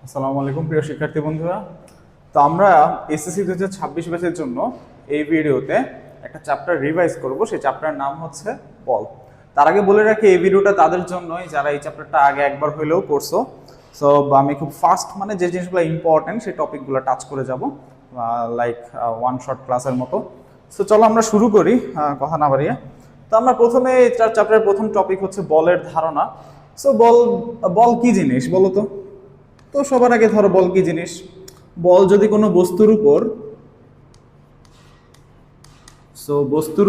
আসসালামু আলাইকুম প্রিয় শিক্ষার্থী বন্ধুরা। তো আমরা এসএসসি 2026 ব্যাচের জন্য এই ভিডিওতে একটা চ্যাপ্টার রিভাইজ করব। সেই চ্যাপ্টারের নাম হচ্ছে বল। তার আগে বলে রাখি, এই ভিডিওটা তাদের জন্যই যারা এই চ্যাপ্টারটা আগে একবার হলেও করছো। সো আমি খুব ফাস্ট যে জিনিসগুলো ইম্পর্টেন্ট সেই টপিকগুলো টাচ করে যাব, লাইক ওয়ান শর্ট ক্লাসের মতো। সো চলো আমরা শুরু করি কথা না বাড়িয়ে। তো আমরা প্রথমে চ্যাপ্টারের প্রথম টপিক হচ্ছে বলের ধারণা। সো বল বল কি জিনিস বলো তো? তো সবার আগে ধরো, বল কি জিনিস? বল যদি কোনো বস্তুর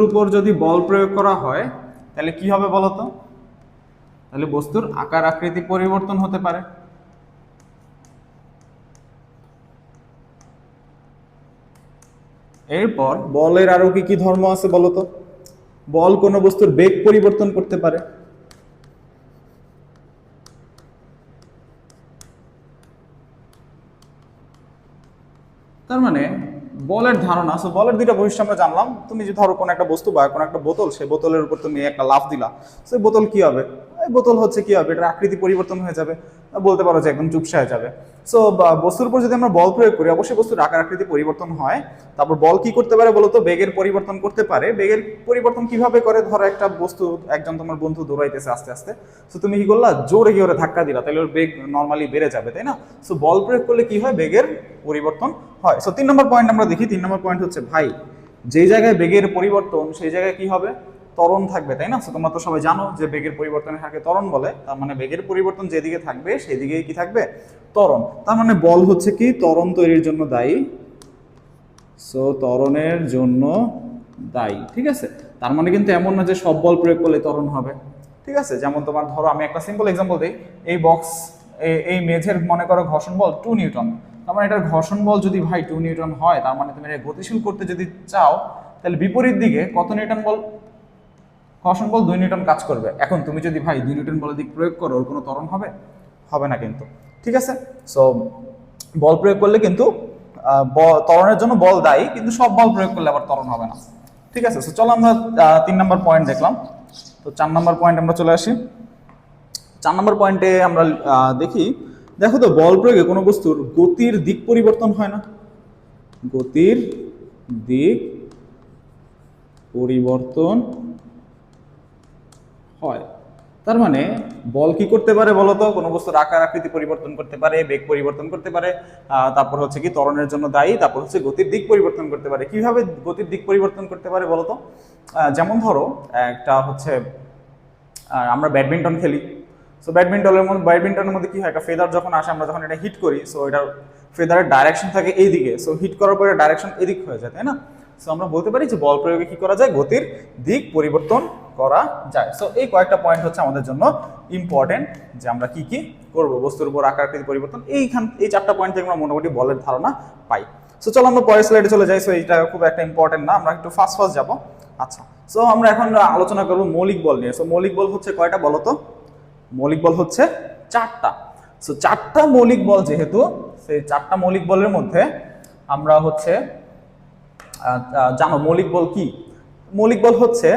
উপর যদি বল প্রয়োগ করা হয় তাহলে কি হবে বলো তো? তাহলে বস্তুর আকার আকৃতি পরিবর্তন হতে পারে। এরপর বলের আরো কি কি ধর্ম আছে বলো তো? বল কোনো বস্তুর বেগ পরিবর্তন করতে পারে। তার মানে বলের ধারণা, বলের দুইটা বৈশিষ্ট্য আমরা জানলাম। তুমি যে ধরো কোনো একটা বস্তু বা কোনো একটা বোতল, সেই বোতলের উপর তুমি একটা লাফ দিলা, সেই বোতল কি হবে? এই বোতল হচ্ছে কি হবে, এটার আকৃতি পরিবর্তন হয়ে যাবে, বলতে পারো যে একদম চুপসে হয়ে যাবে। সো বস্তুর উপর যদি আমরা বল প্রয়োগ করি, অবশ্যই বস্তুর আকার আকৃতি পরিবর্তন হয়। তারপর বল কি করতে পারে বলতো? বেগের পরিবর্তন করতে পারে। বেগের পরিবর্তন কিভাবে করে? ধরো একটা বস্তু, একজন তোমার বন্ধু দৌড়াইতেছে আস্তে আস্তে, সো তুমি কি করলা? জোরে গিয়ে ওরে ধাক্কা দিলা, তাহলে ওর বেগ নর্মালি বেড়ে যাবে, তাই না? সো বল প্রয়োগ করলে কি হয়? বেগের পরিবর্তন হয়। সো 3 নম্বর পয়েন্ট আমরা দেখি। 3 নম্বর পয়েন্ট হচ্ছে ভাই, যেই জায়গায় বেগের পরিবর্তন সেই জায়গায় কি হবে? ত্বরণ থাকবে, তাই না? সো তোমরা তো সবাই জানো যে বেগের পরিবর্তনের হারকে ত্বরণ বলে। তার মানে বেগের পরিবর্তন যেদিকে থাকবে সেদিকেই কি থাকবে? ত্বরণ। তার মানে বল হচ্ছে কি? ত্বরণ তৈরির জন্য দায়ী। সো ত্বরণের জন্য দায়ী, ঠিক আছে? তার মানে কিন্তু এমন না যে সব বল প্রয়োগ করলে ত্বরণ হবে, ঠিক আছে? যেমন তোমার ধরো, আমি একটা সিম্পল এক্সাম্পল দিই। এই বক্স, এই মেঝের মনে করো ঘর্ষণ বল 2 নিউটন। তার মানে এটার ঘর্ষণ বল যদি ভাই 2 নিউটন হয়, তার মানে তুমি এটা গতিশীল করতে যদি চাও, তাহলে বিপরীত দিকে কত নিউটন বল? ঘর্ষণ বল 2 নিউটন কাজ করবে। এখন তুমি যদি ভাই 2 নিউটন বলের দিক প্রয়োগ করো, ওর কোনো ত্বরণ হবে? হবে না কিন্তু, ঠিক আছে? সো বল প্রয়োগ করলে কিন্তু ত্বরণের জন্য বল দায়ী, কিন্তু সব বল প্রয়োগ করলে আবার ত্বরণ হবে না, ঠিক আছে? সো চলো আমরা 3 নম্বর পয়েন্ট দেখলাম। তো 4 নম্বর পয়েন্ট আমরা চলে আসি। 4 নম্বর পয়েন্টে আমরা দেখি, দেখো তো, বল প্রয়োগে কোনো বস্তুর গতির দিক পরিবর্তন হয় না? গতির দিক পরিবর্তন হয়। তার মানে বল কি করতে পারে বলতো? কোনো বস্তুর আকার আকৃতি পরিবর্তন করতে পারে, বেগ পরিবর্তন করতে পারে, তারপর হচ্ছে কি ত্বরণের জন্য দায়ী, তারপর হচ্ছে গতির দিক পরিবর্তন করতে পারে। কিভাবে গতির দিক পরিবর্তন করতে পারে বলতো? যেমন ধরো, একটা হচ্ছে আমরা ব্যাডমিন্টন খেলি। সো ব্যাডমিন্টনের মধ্যে কি হয়? একটা ফেদার যখন আসে, আমরা যখন এটা হিট করি, সো এটার ফেদারের ডাইরেকশন থাকে এইদিকে। সো হিট করার পরে ডাইরেকশন এদিক হয়ে যায়, তাই না? সো আমরা বলতে পারি যে বল প্রয়োগে কি করা যায়? গতির দিক পরিবর্তন করা যায়। সো এই কয়েকটা পয়েন্ট হচ্ছে আমাদের জন্য ইম্পর্টেন্ট, যে আমরা কি কি করবো বস্তুর উপর আকার আকৃতি পরিবর্তন। এই 4টা পয়েন্ট থেকে আমরা মোটামুটি বলের ধারণা পাই। সো চলো আমরা পরের স্লাইডে চলে যাই। সো এইটা খুব একটা ইম্পর্টেন্ট না, আমরা একটু ফাস্ট যাবো। আচ্ছা, সো আমরা এখন আলোচনা করবো মৌলিক বল নিয়ে। সো মৌলিক বল হচ্ছে কয়টা বলো তো? মৌলিক বল হচ্ছে 4টা। সো 4টা মৌলিক বল, যেহেতু সেই 4টা মৌলিক বলের মধ্যে আমরা হচ্ছে জানো মৌলিক বল কি? মৌলিক বল হচ্ছে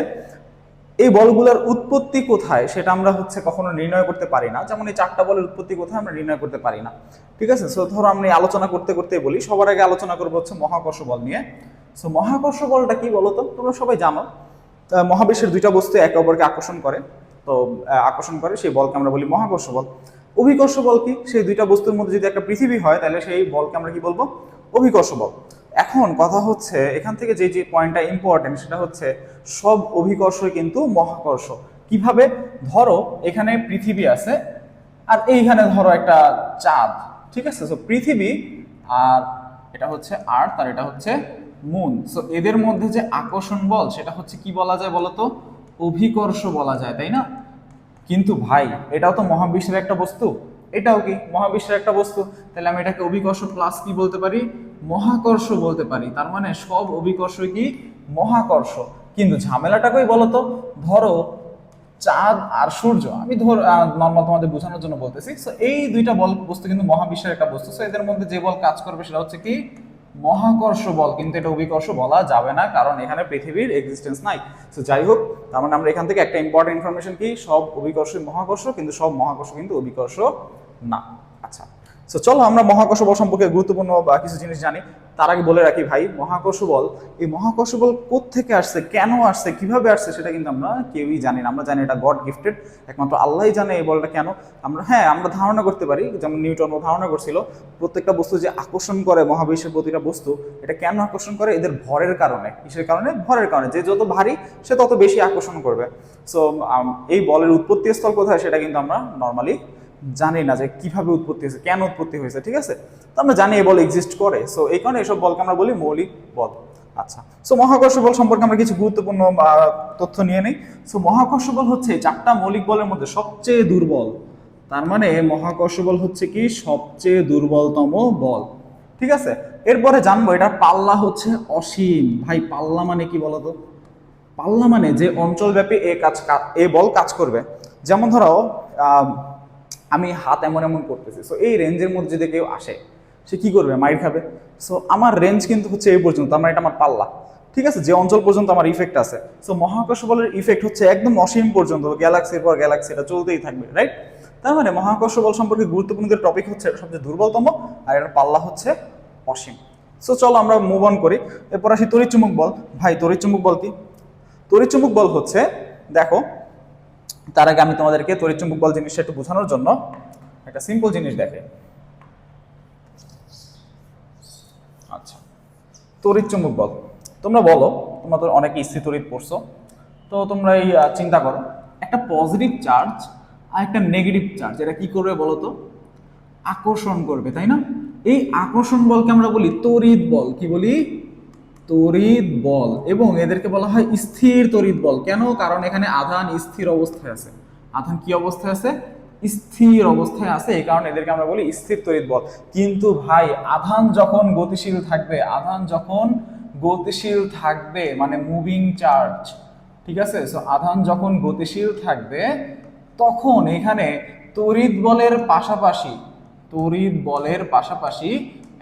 এই বলগুলোর উৎপত্তি কোথায় সেটা আমরা হচ্ছে কখনো নির্ণয় করতে পারি না। যেমন এই 4টা বলের উৎপত্তি কোথায় আমরা নির্ণয় করতে পারি না, ঠিক আছে? সো ধরো আমি আলোচনা করতে করতে বলি, সবার আগে আলোচনা করবো হচ্ছে মহাকর্ষ বল নিয়ে। সো মহাকর্ষ বলটা কি বলতো? তোমরা সবাই জানো, মহাবিশ্বের 2টা বস্তু একে অপরকে আকর্ষণ করে। তো আকর্ষণ করে সেই বলকে আমরা বলি মহাকর্ষ বল। অভিকর্ষ বল কি? সেই 2টা বস্তুর মধ্যে যদি একটা পৃথিবী হয়, তাহলে সেই বলকে আমরা কি বলবো? অভিকর্ষ বল। এখন কথা হচ্ছে, এখান থেকে যে যে পয়েন্টটা ইম্পর্টেন্ট সেটা হচ্ছে, সব অভিকর্ষই কিন্তু মহাকর্ষ। কিভাবে? ধরো এখানে পৃথিবী আছে, আর এইখানে ধরো একটা চাঁদ, ঠিক আছে? সো পৃথিবী আর এটা হচ্ছে আর্থ, আর এটা হচ্ছে মুন। সো এদের মধ্যে যে আকর্ষণ বল সেটা হচ্ছে কি বলা যায় বলতো? অভিকর্ষ বলা যায়, তাই না? কিন্তু ভাই, এটাও তো মহাবিশ্বের একটা বস্তু, এটাও কি মহাবিশ্বের একটা বস্তু। তাহলে আমি এটাকে অভিকর্ষ প্লাস কি বলতে পারি? মহাকর্ষ বলতে পারি। তার মানে সব অভিকর্ষ কি? মহাকর্ষ। কিন্তু ঝামেলাটা কই বলতো? ধরো চাঁদ আর সূর্য, আমি নর্মাল তোমাদের বোঝানোর জন্য বলতেছি। সো এই 2টা বল বস্তু কিন্তু মহাবিশ্বের একটা বস্তু। সো এদের মধ্যে যে বল কাজ করবে সেটা হচ্ছে কি? মহাকর্ষ বল। কিন্তু এটা অভিকর্ষ বলা যাবে না, কারণ এখানে পৃথিবীর এক্সিস্টেন্স নাই। তো যাই হোক, তার মানে আমরা এখান থেকে একটা ইম্পর্টেন্ট ইনফরমেশন কি? সব অভিকর্ষ মহাকর্ষ, কিন্তু সব মহাকর্ষ কিন্তু অভিকর্ষ না। আচ্ছা, সো চলো আমরা মহাকর্ষ বল সম্পর্কে গুরুত্বপূর্ণ কিছু জিনিস জানি। তার আগে বলে রাখি ভাই, মহাকর্ষ বল, এই মহাকর্ষ বল কোত্থেকে আসছে, কেন আসছে, কিভাবে আসছে, সেটা কিন্তু আমরা কেউই জানি না। আমরা জানি এটা গড গিফটেড, একমাত্র আল্লাহই জানে এই বলটা কেন। আমরা ধারণা করতে পারি, যেমন নিউটন ধারণা করছিল প্রত্যেকটা বস্তু যে আকর্ষণ করে মহাবিশ্বের প্রতিটা বস্তু, এটা কেন আকর্ষণ করে, এদের ভরের কারণে। কিসের কারণে? ভরের কারণে। যে যত ভারী সে তত বেশি আকর্ষণ করবে। সো এই বলের উৎপত্তি স্থল কোথায় সেটা কিন্তু আমরা নর্মালি জানি না, যে কিভাবে উৎপত্তি হয়েছে, কেন উৎপত্তি হয়েছে, ঠিক আছে। তো আমরা জানি এই বল এক্সিস্ট করে, সো এই কারণে এইসব বলকে আমরা বলি মৌলিক বল। আচ্ছা, সো মহাকর্ষ বল সম্পর্কে আমরা কিছু গুরুত্বপূর্ণ তথ্য নিয়ে নিই। সো মহাকর্ষ বল হচ্ছে চারটা মৌলিক বলের মধ্যে সবচেয়ে দুর্বল। তার মানে মহাকর্ষ বল হচ্ছে কি সবচেয়ে দুর্বলতম বল, ঠিক আছে। এরপরে জানবো এটার পাল্লা হচ্ছে অসীম। ভাই পাল্লা মানে কি বলতো? পাল্লা মানে যে অঞ্চলব্যাপী এ বল কাজ করবে। যেমন ধরো আমি হাত এমন এমন করতেছি, সো এই রেঞ্জের মধ্যে যদি কেউ আসে, সে কি করবে? মাইর খাবে। সো আমার রেঞ্জ কিন্তু হচ্ছে এই পর্যন্ত, আমার এটা আমার পাল্লা, ঠিক আছে, যে অঞ্চল পর্যন্ত আমার ইফেক্ট আছে। সো মহাকর্ষ বলের ইফেক্ট হচ্ছে একদম অসীম পর্যন্ত, গ্যালাক্সির পর গ্যালাক্সি এটা চলতেই থাকবে, রাইট। তার মানে মহাকর্ষ বল সম্পর্কে গুরুত্বপূর্ণ যে টপিক হচ্ছে এটা সবচেয়ে দুর্বলতম, আর এটার পাল্লা হচ্ছে অসীম। সো চলো আমরা মুভ অন করি। এরপর আসি তড়িৎচুম্বক বল। ভাই তড়িৎচুম্বক বল কি? তড়িৎচুম্বক বল হচ্ছে, দেখো তার আগে আমি তোমাদেরকে তড়িৎচুম্বক বল জিনিসটা একটু বোঝানোর জন্য একটা সিম্পল জিনিস দেখে। আচ্ছা, তড়িৎচুম্বক বল, তোমরা বলো, তোমরা তো অনেকে স্থির তড়িৎ পড়ছো, তো তোমরা এই চিন্তা করো, একটা পজিটিভ চার্জ আর একটা নেগেটিভ চার্জ, এটা কি করবে বলো তো? আকর্ষণ করবে, তাই না? এই আকর্ষণ বলকে আমরা বলি তড়িৎ বল। কি বলি? তড়িৎ বল। এবং এদেরকে বলা হয় স্থির তড়িৎ বল। কেন? কারণ এখানে আধান স্থির অবস্থায় আছে। আধান কি অবস্থায় আছে? স্থির অবস্থায় আছে, এই কারণে এদেরকে আমরা বলি স্থির তড়িৎ বল। কিন্তু ভাই আধান যখন গতিশীল থাকবে, আধান যখন গতিশীল থাকবে মানে মুভিং চার্জ, ঠিক আছে, সো আধান যখন গতিশীল থাকবে তখন এখানে তড়িৎ বলের পাশাপাশি, তড়িৎ বলের পাশাপাশি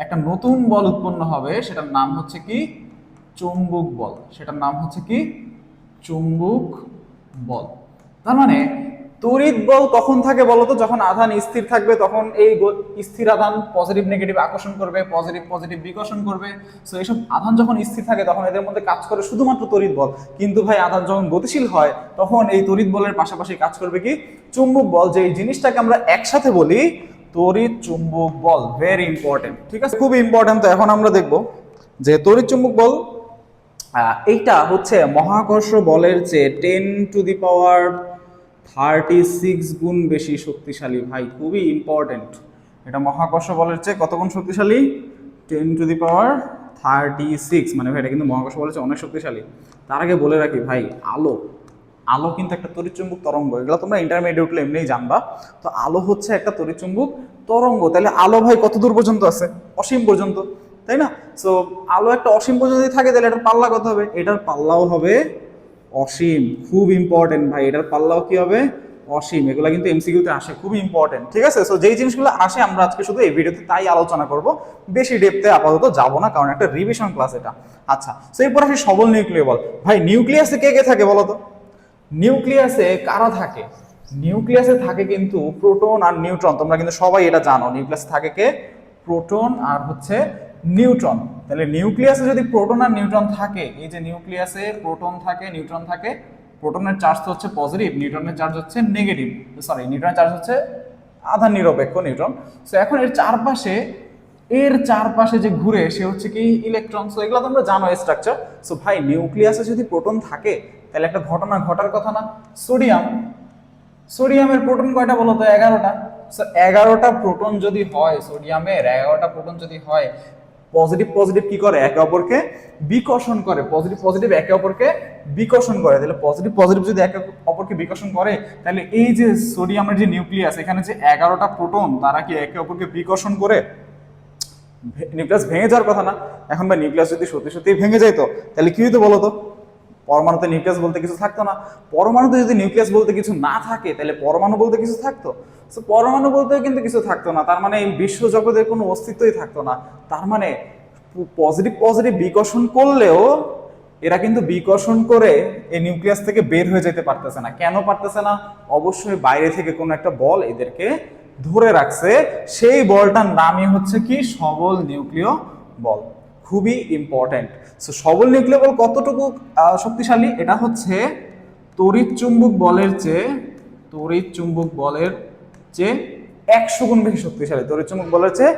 একটা নতুন বল উৎপন্ন হবে, সেটার নাম হচ্ছে কি? চুম্বক বল। সেটার নাম হচ্ছে কি? চুম্বক বল। তার মানে তড়িৎ বল কখন থাকে বলতো? যখন আধান স্থির থাকবে, তখন এই স্থির আধান পজিটিভ নেগেটিভ আকর্ষণ করবে, পজিটিভ পজিটিভ বিকর্ষণ করবে। সো এইসব আধান যখন স্থির থাকে তখন এদের মধ্যে কাজ করে শুধুমাত্র তড়িৎ বল। কিন্তু ভাই আধান যখন গতিশীল হয় তখন এই তড়িৎ বলের পাশাপাশি কাজ করবে কি? চুম্বক বল। যে এই জিনিসটাকে আমরা একসাথে বলি তড়িৎ চুম্বক বল। ভেরি ইম্পর্টেন্ট, ঠিক আছে, খুব ইম্পর্টেন্ট। তো এখন আমরা দেখবো যে তড়িৎ চুম্বক বল এইটা হচ্ছে মহাকর্ষ বলের চেয়ে 10⁻36 গুণ বেশি শক্তিশালী। ভাই খুবই ইম্পর্টেন্ট, এটা মহাকর্ষ বলের চেয়ে কত গুণ শক্তিশালী? 10⁻36, মানে ভাই এটা কিন্তু মহাকর্ষ বলের চেয়ে অনেক শক্তিশালী। তার আগে বলে রাখি ভাই, আলো, আলো কিন্তু একটা তড়িৎচুম্বক তরঙ্গ। এগুলো তোমরা ইন্টারমিডিয়েট এমনিই জানবা। তো আলো হচ্ছে একটা তড়িৎচুম্বক তরঙ্গ। তাহলে আলো ভাই কত দূর পর্যন্ত আছে? অসীম পর্যন্ত, তাই না? সো আলো একটা অসীম পর্যন্ত যদি থাকে তাহলে এটার পাল্লা কত হবে? এটার পাল্লাও হবে অসীম। খুব ইম্পর্টেন্ট ভাই, এটার পাল্লাও কি হবে? অসীম। এগুলো কিন্তু এমসিকিউতে আসে, খুব ইম্পর্টেন্ট, ঠিক আছে। সো যেই জিনিসগুলো আসে আমরা আজকে শুধু এই ভিডিওতে তাই আলোচনা করব, বেশি ডেপথে আপাতত যাব না, কারণ একটা রিভিশন ক্লাস এটা। আচ্ছা, সো এরপর আসি সবল নিউক্লিয় বল। ভাই নিউক্লিয়াসে কে কে থাকে বলো তো? নিউক্লিয়াসে কারা থাকে? নিউক্লিয়াসে থাকে কিন্তু প্রোটন আর নিউট্রন। তোমরা কিন্তু সবাই এটা জানো, নিউক্লিয়াসে থাকে কে? প্রোটন আর হচ্ছে নিউট্রন। তাহলে নিউক্লিয়াসে যদি প্রোটন আর নিউট্রন থাকে, এই যে নিউক্লিয়াসে প্রোটন থাকে নিউট্রন থাকে, প্রোটনের চার্জ তো হচ্ছে পজিটিভ, নিউট্রনের চার্জ হচ্ছে নেগেটিভ, সরি নিউট্রনের চার্জ হচ্ছে আধান নিরপেক্ষ নিউট্রন। সো এখন এর চারপাশে যে ঘুরে সে হচ্ছে কি? ইলেকট্রন। সো এগুলো তোমরা জানো স্ট্রাকচার। সো ভাই নিউক্লিয়াসে যদি প্রোটন থাকে তাহলে একটা ঘটনা ঘটার কথা না? সোডিয়ামের প্রোটন কয়টা বলো তো? 11টা। সো 11টা প্রোটন যদি হয়, সোডিয়ামের 11টা প্রোটন যদি হয়, পজিটিভ পজিটিভ কি করে? একে অপরকে বিকর্ষণ করে। পজিটিভ পজিটিভ একে অপরকে বিকর্ষণ করে। তাহলে পজিটিভ পজিটিভ যদি একে অপরকে বিকর্ষণ করে, তাহলে এই যে সোডিয়ামের যে নিউক্লিয়াস, এখানে যে 11টা প্রোটন, তারা কি একে অপরকে বিকর্ষণ করে? নিউক্লিয়াস ভেঙে যাওয়ার কথা না। এখন ভাই নিউক্লিয়াস যদি সত্যি সত্যি ভেঙে যেত তাহলে কি হতো বলো তো? পরমাণুতে নিউক্লিয়াস বলতে কিছু থাকতো না। পরমাণুতে যদি নিউক্লিয়াস বলতে কিছু না থাকে তাহলে পরমাণু বলতে কিছু থাকতো? সো পরমাণু বলতেও কিন্তু কিছু থাকতো না। তার মানে এই বিশ্ব জগতের কোনো অস্তিত্বই থাকতো না। তার মানে পজিটিভ পজিটিভ বিকর্ষণ করলেও এরা কিন্তু বিকর্ষণ করে এই নিউক্লিয়াস থেকে বের হয়ে যেতে পারতেছে না। কেন পারতেছে না? অবশ্যই বাইরে থেকে কোনো একটা বল এদেরকে ধরে রাখছে, সেই বলটার নামই হচ্ছে কি সবল নিউক্লিয় বল। খুবই ইম্পর্টেন্ট। সো সবল নিউক্লিয় বল কতটুকু শক্তিশালী? এটা হচ্ছে তড়িৎ চুম্বক বলের চেয়ে 100 গুণ বেশি শক্তিশালী। তড়িৎ চুম্বক বলের চেয়ে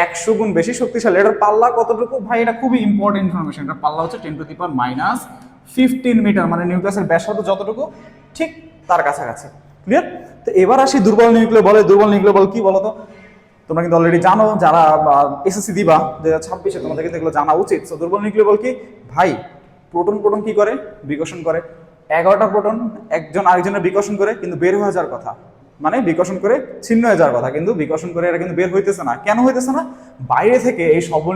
100 গুণ বেশি শক্তিশালী। এটার পাল্লা কতটুকু ভাই? এটা খুবই ইম্পর্টেন্ট ইনফরমেশন। এটার পাল্লা হচ্ছে 10⁻⁻15 মিটার, মানে নিউক্লিয়াসের ব্যাসার্ধ যতটুকু ঠিক তার কাছাকাছি। ক্লিয়ার? তো এবার আসি দুর্বল নিউক্লিয় বলে। দুর্বল নিউক্লিয় বল কি বলতো? তোমরা কিন্তু অলরেডি জানো, যারা এসএসসি দিবা 2026-এ, তোমাদের কিন্তু এগুলো জানা উচিত। সো দুর্বল নিউক্লিয় বল কি ভাই? প্রোটন কি করে? বিকর্ষণ করে। 11টা প্রোটন একজন আরেকজনের বিকর্ষণ করে, কিন্তু বের হয়ে যাওয়ার কথা, মানে বিকর্ষণ করে ছিন্ন হয়ে যাওয়ার কথা, কিন্তু বিকর্ষণ করে এরা কিন্তু বের হইতেছে না। কেন হইতেছে না? বাইরে থেকে এই সবল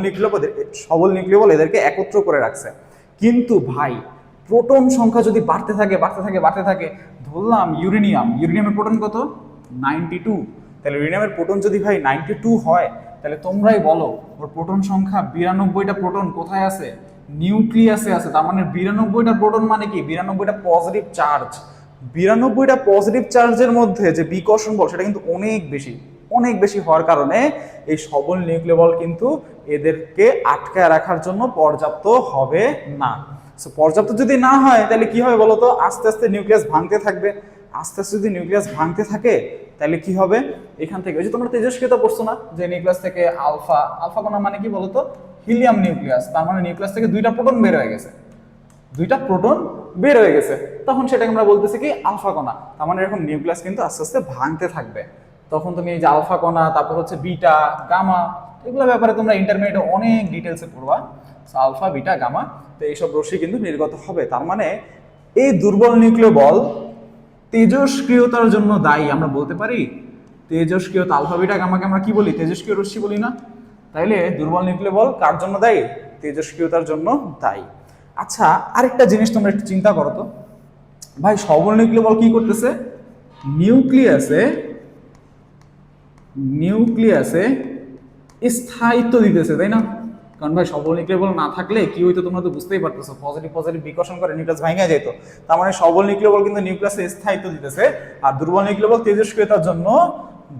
নিউক্লিয় বল এদেরকে একত্র করে রাখছে। কিন্তু ভাই প্রোটন সংখ্যা যদি বাড়তে থাকে, ধরলাম ইউরেনিয়ামের প্রোটন কত? 92। তাহলে ইউরেনিয়ামের প্রোটন যদি ভাই 92 হয়, তাহলে তোমরাই বলো ওর প্রোটন সংখ্যা 92টা প্রোটন কোথায় আছে? নিউক্লিয়াসে আছে। তার মানে 92টা প্রোটন মানে কি? 92টা পজিটিভ চার্জ। 92টা পজিটিভ চার্জের মধ্যে যে বিকর্ষণ বল সেটা কিন্তু অনেক বেশি হওয়ার কারণে এই সবল নিউক্লিয় বল কিন্তু এদেরকে আটকায় রাখার জন্য পর্যাপ্ত হবে না। সো পর্যাপ্ত যদি না হয় তাহলে কি হবে বলতো? আস্তে আস্তে নিউক্লিয়াস ভাঙতে থাকবে। আস্তে আস্তে যদি নিউক্লিয়াস ভাঙতে থাকে তাহলে কি হবে? এখান থেকে ওই যে তোমরা তেজস্ক্রিয়তা পড়ছো না, যে নিউক্লিয়াস থেকে আলফা কণা মানে কি বলতো? Helium nucleus. তার মানে নিউক্লিয়াস থেকে 2টা প্রোটন বের হয়ে গেছে। তখন সেটাকে আমরা বলতেছি কি? আলফা কণা। তার মানে এরকম নিউক্লিয়াস কিন্তু আস্তে আস্তে ভাঙতে থাকবে। তখন তুমি এই যে আলফা কণা, তারপর হচ্ছে বিটা, গামা, এগুলো ব্যাপারে তোমরা ইন্টারমিডিয়েটে অনেক ডিটেলসে পড়বা। আলফা, বিটা, গামা, তো এইসব রশ্মি কিন্তু নির্গত হবে। তার মানে এই দুর্বল নিউক্লিয় বল তেজস্ক্রিয়তার জন্য দায়ী। আমরা বলতে পারি তেজস্ক্রিয়তা, আলফা, বিটা, গামাকে আমরা কি বলি? তেজস্ক্রিয় রশ্মি বলি না? তাইলে দুর্বল নিউক্লিয় বল কার জন্য দায়ী? তেজস্ক্রিয়তার জন্য দায়ী। আচ্ছা, আরেকটা জিনিস তোমরা একটু চিন্তা করো তো ভাই, সবল নিউক্লিয় বল কি করতেছে? নিউক্লিয়াসে স্থায়িত্ব দিতেছে, তাই না? কারণ ভাই সবল নিউক্লিয় বল না থাকলে কি হইতো তোমরা তো বুঝতেই পারতেছো, পজিটিভ বিকর্ষণ করে নিউক্লিয়াস ভাঙা যেত। তার মানে সবল নিউক্লিয় বল কিন্তু নিউক্লিয়াসে স্থায়িত্ব দিতেছে, আর দুর্বল নিউক্লিয় বল তেজস্ক্রিয়তার জন্য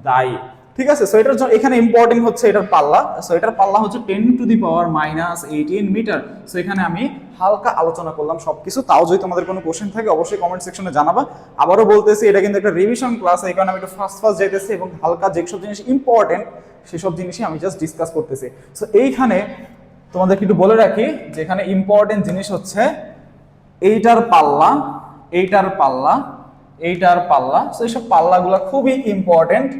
দায়ী। ঠিক আছে? সো এটার জন্য এখানে ইম্পর্টেন্ট হচ্ছে এটার পাল্লা। সো এটার পাল্লা হচ্ছে 10⁻⁻18 মিটার। সো এখানে আমি হালকা আলোচনা করলাম সবকিছু। তাও যদি তোমাদের কোনো কোশ্চেন থাকে অবশ্যই কমেন্ট সেকশনে জানাবা। আবারও বলতেছি, এটা কিন্তু একটা রিভিশন ক্লাস, এই কারণে আমি একটু ফাস্ট যাইতেছি এবং হালকা যেসব জিনিস ইম্পর্টেন্ট সেসব জিনিসই আমি জাস্ট ডিসকাস করতেছি। সো এইখানে তোমাদেরকে একটু বলে রাখি যে এখানে ইম্পর্টেন্ট জিনিস হচ্ছে এইটার পাল্লা। সো এইসব পাল্লাগুলো খুবই ইম্পর্টেন্ট।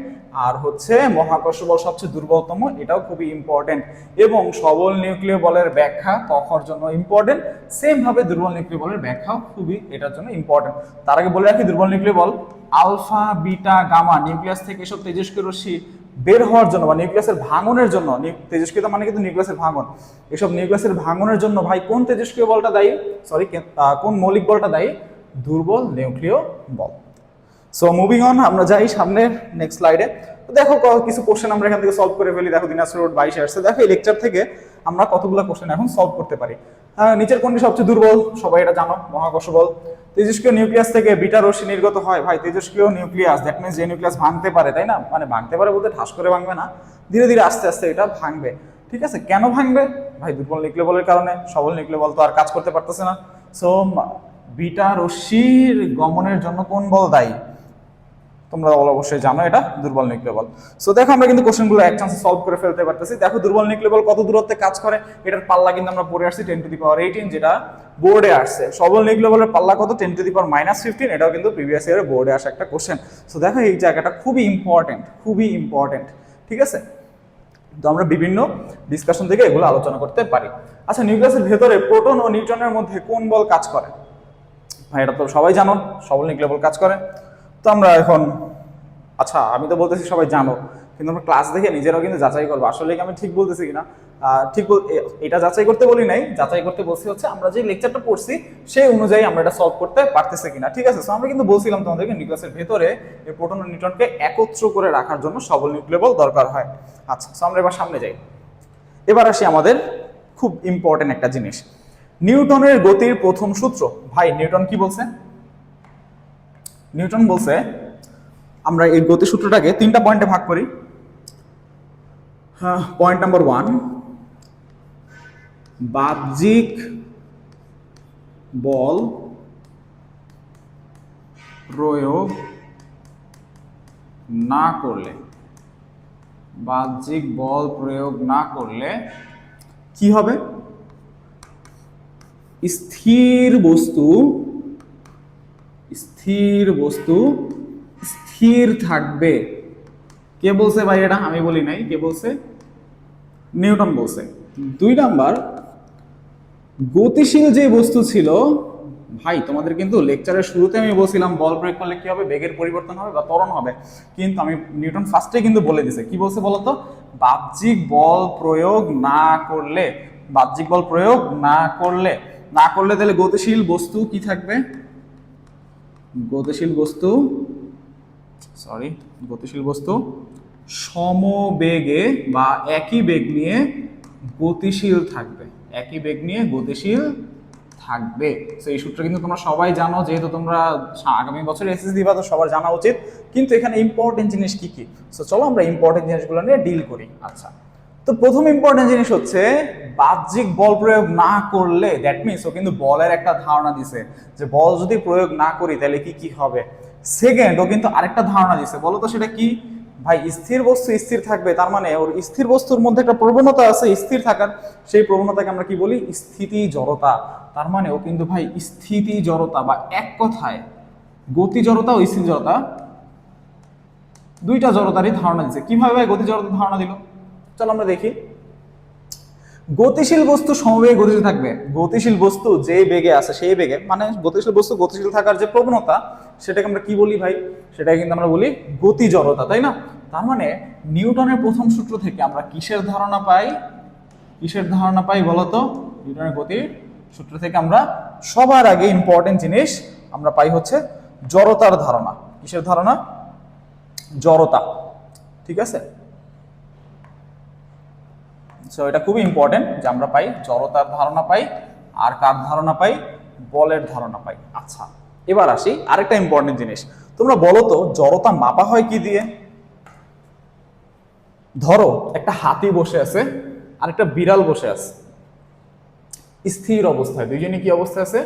আর হচ্ছে মহাকর্ষ বল সবচেয়ে দুর্বলতম, এটাও খুবই ইম্পর্টেন্ট। এবং সবল নিউক্লিয় বলের ব্যাখ্যা কখর জন্য ইম্পর্টেন্ট, সেম ভাবে দুর্বল নিউক্লিয় বলের ব্যাখ্যাও খুবই এটার জন্য ইম্পর্টেন্ট। তার আগে বলে রাখি, দুর্বল নিউক্লিয় বল আলফা, বিটা, গামা নিউক্লিয়াস থেকে এসব তেজস্ক্রিয় রশ্মি বের হওয়ার জন্য বা নিউক্লিয়াসের ভাঙনের জন্য, তেজস্ক্রিয়তা মানে কিন্তু নিউক্লিয়াসের ভাঙন, এসব নিউক্লিয়াসের ভাঙনের জন্য ভাই কোন তেজস্ক্রিয় বলটা দায়ী? কোন মৌলিক বলটা দায়ী? দুর্বল নিউক্লিয় বল। সো মুভিং অন, আমরা যাই সামনের নেক্সট স্লাইডে। তো দেখো কিছু কোশ্চেন আমরা এখান থেকে সলভ করে ফেলি। দেখো দিনাজপুর রোড 22 আসছে। দেখো এই লেকচার থেকে আমরা কতগুলো কোশ্চেন এখন সলভ করতে পারি। নিচের কোনটি সবচেয়ে দুর্বল? সবাই এটা জানো, মহাকর্ষ বল। তেজস্ক্রিয় নিউক্লিয়াস থেকে বিটা রশ্মি নির্গত হয়। ভাই তেজস্ক্রিয় নিউক্লিয়াস, দ্যাট মিনস যে নিউক্লিয়াস ভাঙতে পারে, তাই না? মানে ভাঙতে পারে বলতে ঠাস করে ভাঙবে না, ধীরে ধীরে আস্তে আস্তে এটা ভাঙবে। ঠিক আছে? কেন ভাঙবে? ভাই দুর্বল নিউক্লিয় বলের কারণে। সবল নিউক্লিয় বল তো আর কাজ করতে পারতেছে না। সো বিটা রশ্মির গমনের জন্য কোন বল দায়ী? তোমরা অবশ্যই জানো, এটা দুর্বল নিউক্লিয় বল। সো দেখো আমরা কিন্তু কোশ্চেনগুলো এক চান্সে সলভ করে ফেলতে পারতেছি। দেখো দুর্বল নিউক্লিয় বল কত দূরত্বে কাজ করে, এটার পাল্লা কিন্তু আমরা পড়ে আসছি 10⁻18, যেটা বোর্ডে আসছে। সবল নিউক্লিয় বলের পাল্লা কত? 10⁻−15, এটাও কিন্তু প্রিভিয়াস ইয়ারে বোর্ডে আসা একটা কোশ্চেন। সো দেখো এই জায়গাটা খুবই ইম্পর্টেন্ট। ঠিক আছে? তো আমরা বিভিন্ন ডিসকাশন থেকে এগুলো আলোচনা করতে পারি। আচ্ছা, নিউক্লিয়াসের ভেতরে প্রোটন ও নিউট্রনের মধ্যে কোন বল কাজ করে? ভাই এটা তো সবাই জানো, সবল নিউক্লিয় বল কাজ করে। তো আমরা এখন, আচ্ছা আমি তো বলতেছি সবাই জানো, কিন্তু আমরা ক্লাস দেখে নিজেরাও কিন্তু যাচাই করবো আসলে কি আমি ঠিক বলতেছি কিনা। এটা যাচাই করতে বলি নাই, যাচাই করতে বলছি হচ্ছে আমরা যে লেকচারটা পড়ছি সেই অনুযায়ী আমরা এটা সলভ করতে পারতেছি কিনা। ঠিক আছে? সো আমরা কিন্তু বলছিলাম তোমাদেরকে নিউক্লিয়াসের ভেতরে এই প্রোটন ও নিউট্রনকে একত্র করে রাখার জন্য সবল নিউক্লিয় বল দরকার হয়। আচ্ছা, সো আমরা এবার সামনে যাই। এবার আসি আমাদের খুব ইম্পর্টেন্ট একটা জিনিস, নিউটনের গতির প্রথম সূত্র। ভাই নিউটন কি বলছে? নিউটন বলছে আমরা এই গতি সূত্রটাকে 3টা পয়েন্টে ভাগ করি। পয়েন্ট নাম্বার 1, বাহ্যিক বল প্রয়োগ না করলে, বাহ্যিক বল প্রয়োগ না করলে কি হবে? স্থির বস্তু স্থির থাকবে। কে বলছে ভাই এটা? আমি বলি নাই। কে বলছে? নিউটন বলছে। 2 নাম্বার, গতিশীল যে বস্তু ছিল, ভাই তোমাদের কিন্তু লেকচারের শুরুতে আমি বলছিলাম বল প্রয়োগ করলে কি হবে? বেগের পরিবর্তন হবে বা ত্বরণ হবে। কিন্তু আমি নিউটন ফার্স্টে কিন্তু বলে দিছে। কি বলছে বলতো? বাহ্যিক বল প্রয়োগ না করলে, বাহ্যিক বল প্রয়োগ না করলে তাহলে গতিশীল বস্তু কি থাকবে? গতিশীল বস্তু সমবেগে বা একই বেগ নিয়ে গতিশীল থাকবে। তো এই সূত্র কিন্তু তোমরা সবাই জানো, যেহেতু তোমরা আগামী বছর এসএসসি দিবা, তো সবার জানা উচিত। কিন্তু এখানে ইম্পর্টেন্ট জিনিস কি কি? তো চলো আমরা ইম্পর্টেন্ট জিনিসগুলো নিয়ে ডিল করি। আচ্ছা, তো প্রথম ইম্পর্টেন্ট জিনিস হচ্ছে বাহ্যিক বল প্রয়োগ না করলে, দ্যাট মিনস ও কিন্তু বলের একটা ধারণা দিছে যে বল যদি প্রয়োগ না করি তাহলে কি কি হবে। সেকেন্ড, ও কিন্তু আরেকটা ধারণা দিছে। বলো তো সেটা কি? ভাই স্থির বস্তু স্থির থাকবে, তার মানে ওর স্থির বস্তুর মধ্যে একটা প্রবণতা আছে স্থির থাকার। সেই প্রবণতাকে আমরা কি বলি? স্থিতি জড়তা। তার মানে ও কিন্তু ভাই স্থিতি জড়তা, বা এক কথায় গতি জড়তা ও স্থিতি জড়তা, দুইটা জড়তারই ধারণা দিচ্ছে। কিভাবে ভাই গতি জড়তার ধারণা দিল? চলো আমরা দেখি। গতিশীল বস্তু সমবেগে গতিশীল থাকবে। গতিশীল বস্তু যে বেগে আছে সেই বেগে, মানে গতিশীল বস্তু গতিশীল থাকার যে প্রবণতা, সেটাকে আমরা কি বলি ভাই? সেটাকে কিন্তু আমরা বলি গতি জড়তা, তাই না? তার মানে নিউটনের প্রথম সূত্র থেকে আমরা কিসের ধারণা পাই? বলতো? নিউটনের গতির সূত্র থেকে আমরা সবার আগে ইম্পর্টেন্ট জিনিস আমরা পাই হচ্ছে জড়তার ধারণা। কিসের ধারণা? জড়তা। ঠিক আছে, সো এটা খুবই ইম্পর্টেন্ট যে আমরা পাই জড়তার ধারণা পাই, আর কার ধারণা পাই? বলের ধারণা পাই। আচ্ছা, এবার আসি আরেকটা ইম্পর্টেন্ট জিনিস। তোমরা বলো তো জড়তা মাপা হয় কি দিয়ে? ধরো একটা হাতি বসে আছে আর একটা বিড়াল বসে আছে স্থির অবস্থায়, দুইজনই কি অবস্থায় আছে?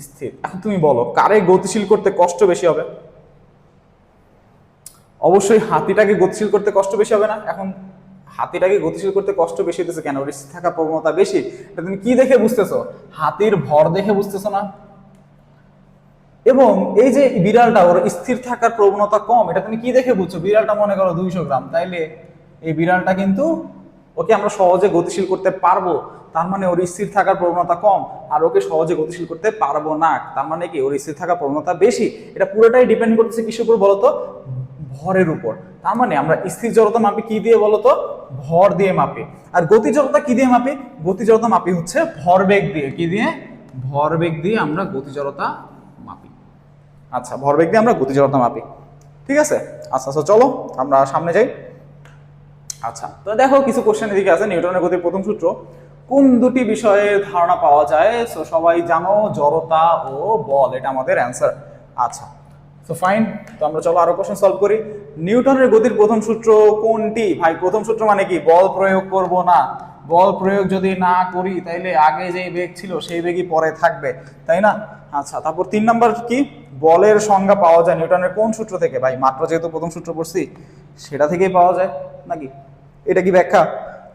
স্থির। এখন তুমি বলো কারে গতিশীল করতে কষ্ট বেশি হবে? অবশ্যই হাতিটাকে গতিশীল করতে কষ্ট বেশি হবে না? এখন হাতিটাকে গতিশীল করতে কষ্ট বেশি হতেছে কেন? ওর স্থির থাকার প্রবণতা বেশি। এটা তুমি কি দেখে বুঝতেছো? হাতির ভর দেখে বুঝতেছো না? এবং এই যে বিড়ালটা, ওর স্থির থাকার প্রবণতা কম, এটা তুমি কি দেখে বুঝছো? বিড়ালটা মনে করো 200 গ্রাম, তাইলে এই বিড়ালটা কিন্তু ওকে আমরা সহজে গতিশীল করতে পারবো। তার মানে ওর স্থির থাকার প্রবণতা কম, আর ওকে সহজে গতিশীল করতে পারবো না। তার মানে কি? ওর স্থির থাকার প্রবণতা বেশি। এটা পুরোটাই ডিপেন্ড করতেছে কিসের উপর বলতো? ভরের উপর। তার মানে আমরা স্থির জড়তা মাপি কি দিয়ে বলতো? ভর দিয়ে মাপি। আর গতি জড়তা কি দিয়ে মাপি? গতি জড়তা মাপি হচ্ছে ভরবেগ দিয়ে। কি দিয়ে? ভরবেগ দিয়ে আমরা গতি জড়তা মাপি। আচ্ছা, ভরবেগ দিয়ে আমরা গতি জড়তা মাপি। ঠিক আছে, আচ্ছা আচ্ছা, চলো আমরা সামনে যাই। আচ্ছা, তো দেখো কিছু কোশ্চেন এদিকে আছে। নিউটনের গতির প্রথম সূত্র কোন দুটি বিষয়ের ধারণা পাওয়া যায়? সো সবাই জানো জড়তা ও বল, এটা আমাদের অ্যান্সার। আচ্ছা, সো ফাইন, তো আমরা চলো আরো কোশ্চেন সলভ করি। নিউটনের গতির প্রথম সূত্র কোনটি? ভাই প্রথম সূত্র মানে কি? বল প্রয়োগ করব না। বল প্রয়োগ যদি না করি তাইলে আগে যে বেগ ছিল সেই বেগই পরে থাকবে, তাই না? আচ্ছা, তারপর 3 নাম্বার কি? বলের সংজ্ঞা পাওয়া যায় নিউটনের কোন সূত্র থেকে? ভাই মাত্র যেহেতু প্রথম সূত্র পড়ছি সেটা থেকেই পাওয়া যায় নাকি? এটা কি ব্যাখ্যা?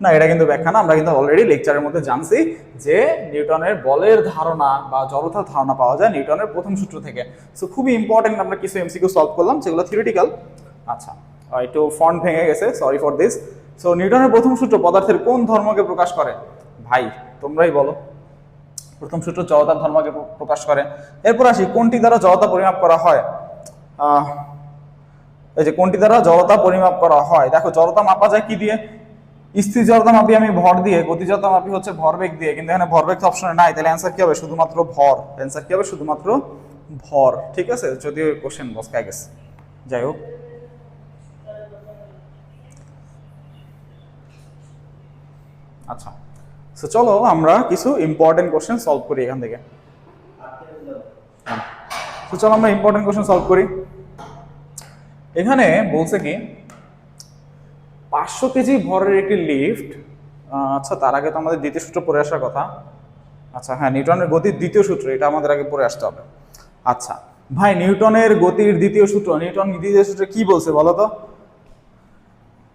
না, এটা কিন্তু ব্যাখ্যা না। আমরা কিন্তু অলরেডি লেকচারের মধ্যে জানছি যে নিউটনের বলের ধারণা বা জড়তার ধারণা পাওয়া যায় নিউটনের প্রথম সূত্র থেকে। সো খুবই ইম্পর্টেন্ট, আমরা কিছু এমসিকিউ সলভ করলাম যেগুলো থিওরিটিক্যাল। আচ্ছা, একটু ফন্ট ভেঙে গেছে, সরি ফর দিস। সো নিউটনের প্রথম সূত্র পদার্থের কোন ধর্মকে প্রকাশ করে? ভাই তোমরাই বলো। প্রথম সূত্র জড়তার ধর্মকে প্রকাশ করে। এরপর আসি কোনটি দ্বারা জড়তা পরিমাপ করা হয়? এই যে কোনটি দ্বারা জড়তা পরিমাপ করা হয়। দেখো জড়তা মাপা যায় কি দিয়ে? স্থির জড়তা মাপি আমি ভর দিয়ে, গতি জড়তা মাপি হচ্ছে ভরবেগ দিয়ে। কিন্তু এখানে ভরবেগ তো অপশনে নাই, তাহলে অ্যান্সার কি হবে? শুধুমাত্র ভর। অ্যান্সার কি হবে? শুধুমাত্র ভর। ঠিক আছে, যদিও কোশ্চেন বসকায় গেছে, যাই হোক। আচ্ছা, তো চলো আমরা কিছু ইম্পর্টেন্ট কোশ্চেন সলভ করি এখান থেকে। তো চলো আমরা ইম্পর্টেন্ট কোশ্চেন সলভ করি। এখানে বলছে কি 500 কেজি ভরের একটি লিফট, আচ্ছা তার আগে তো আমাদের দ্বিতীয় সূত্র পড়ে আসার কথা। আচ্ছা হ্যাঁ, নিউটনের গতির দ্বিতীয় সূত্র, এটা আমাদের আগে পড়ে আসতে হবে। আচ্ছা ভাই, নিউটনের গতির দ্বিতীয় সূত্র, নিউটন দ্বিতীয় সূত্রে কি বলছে বলো তো?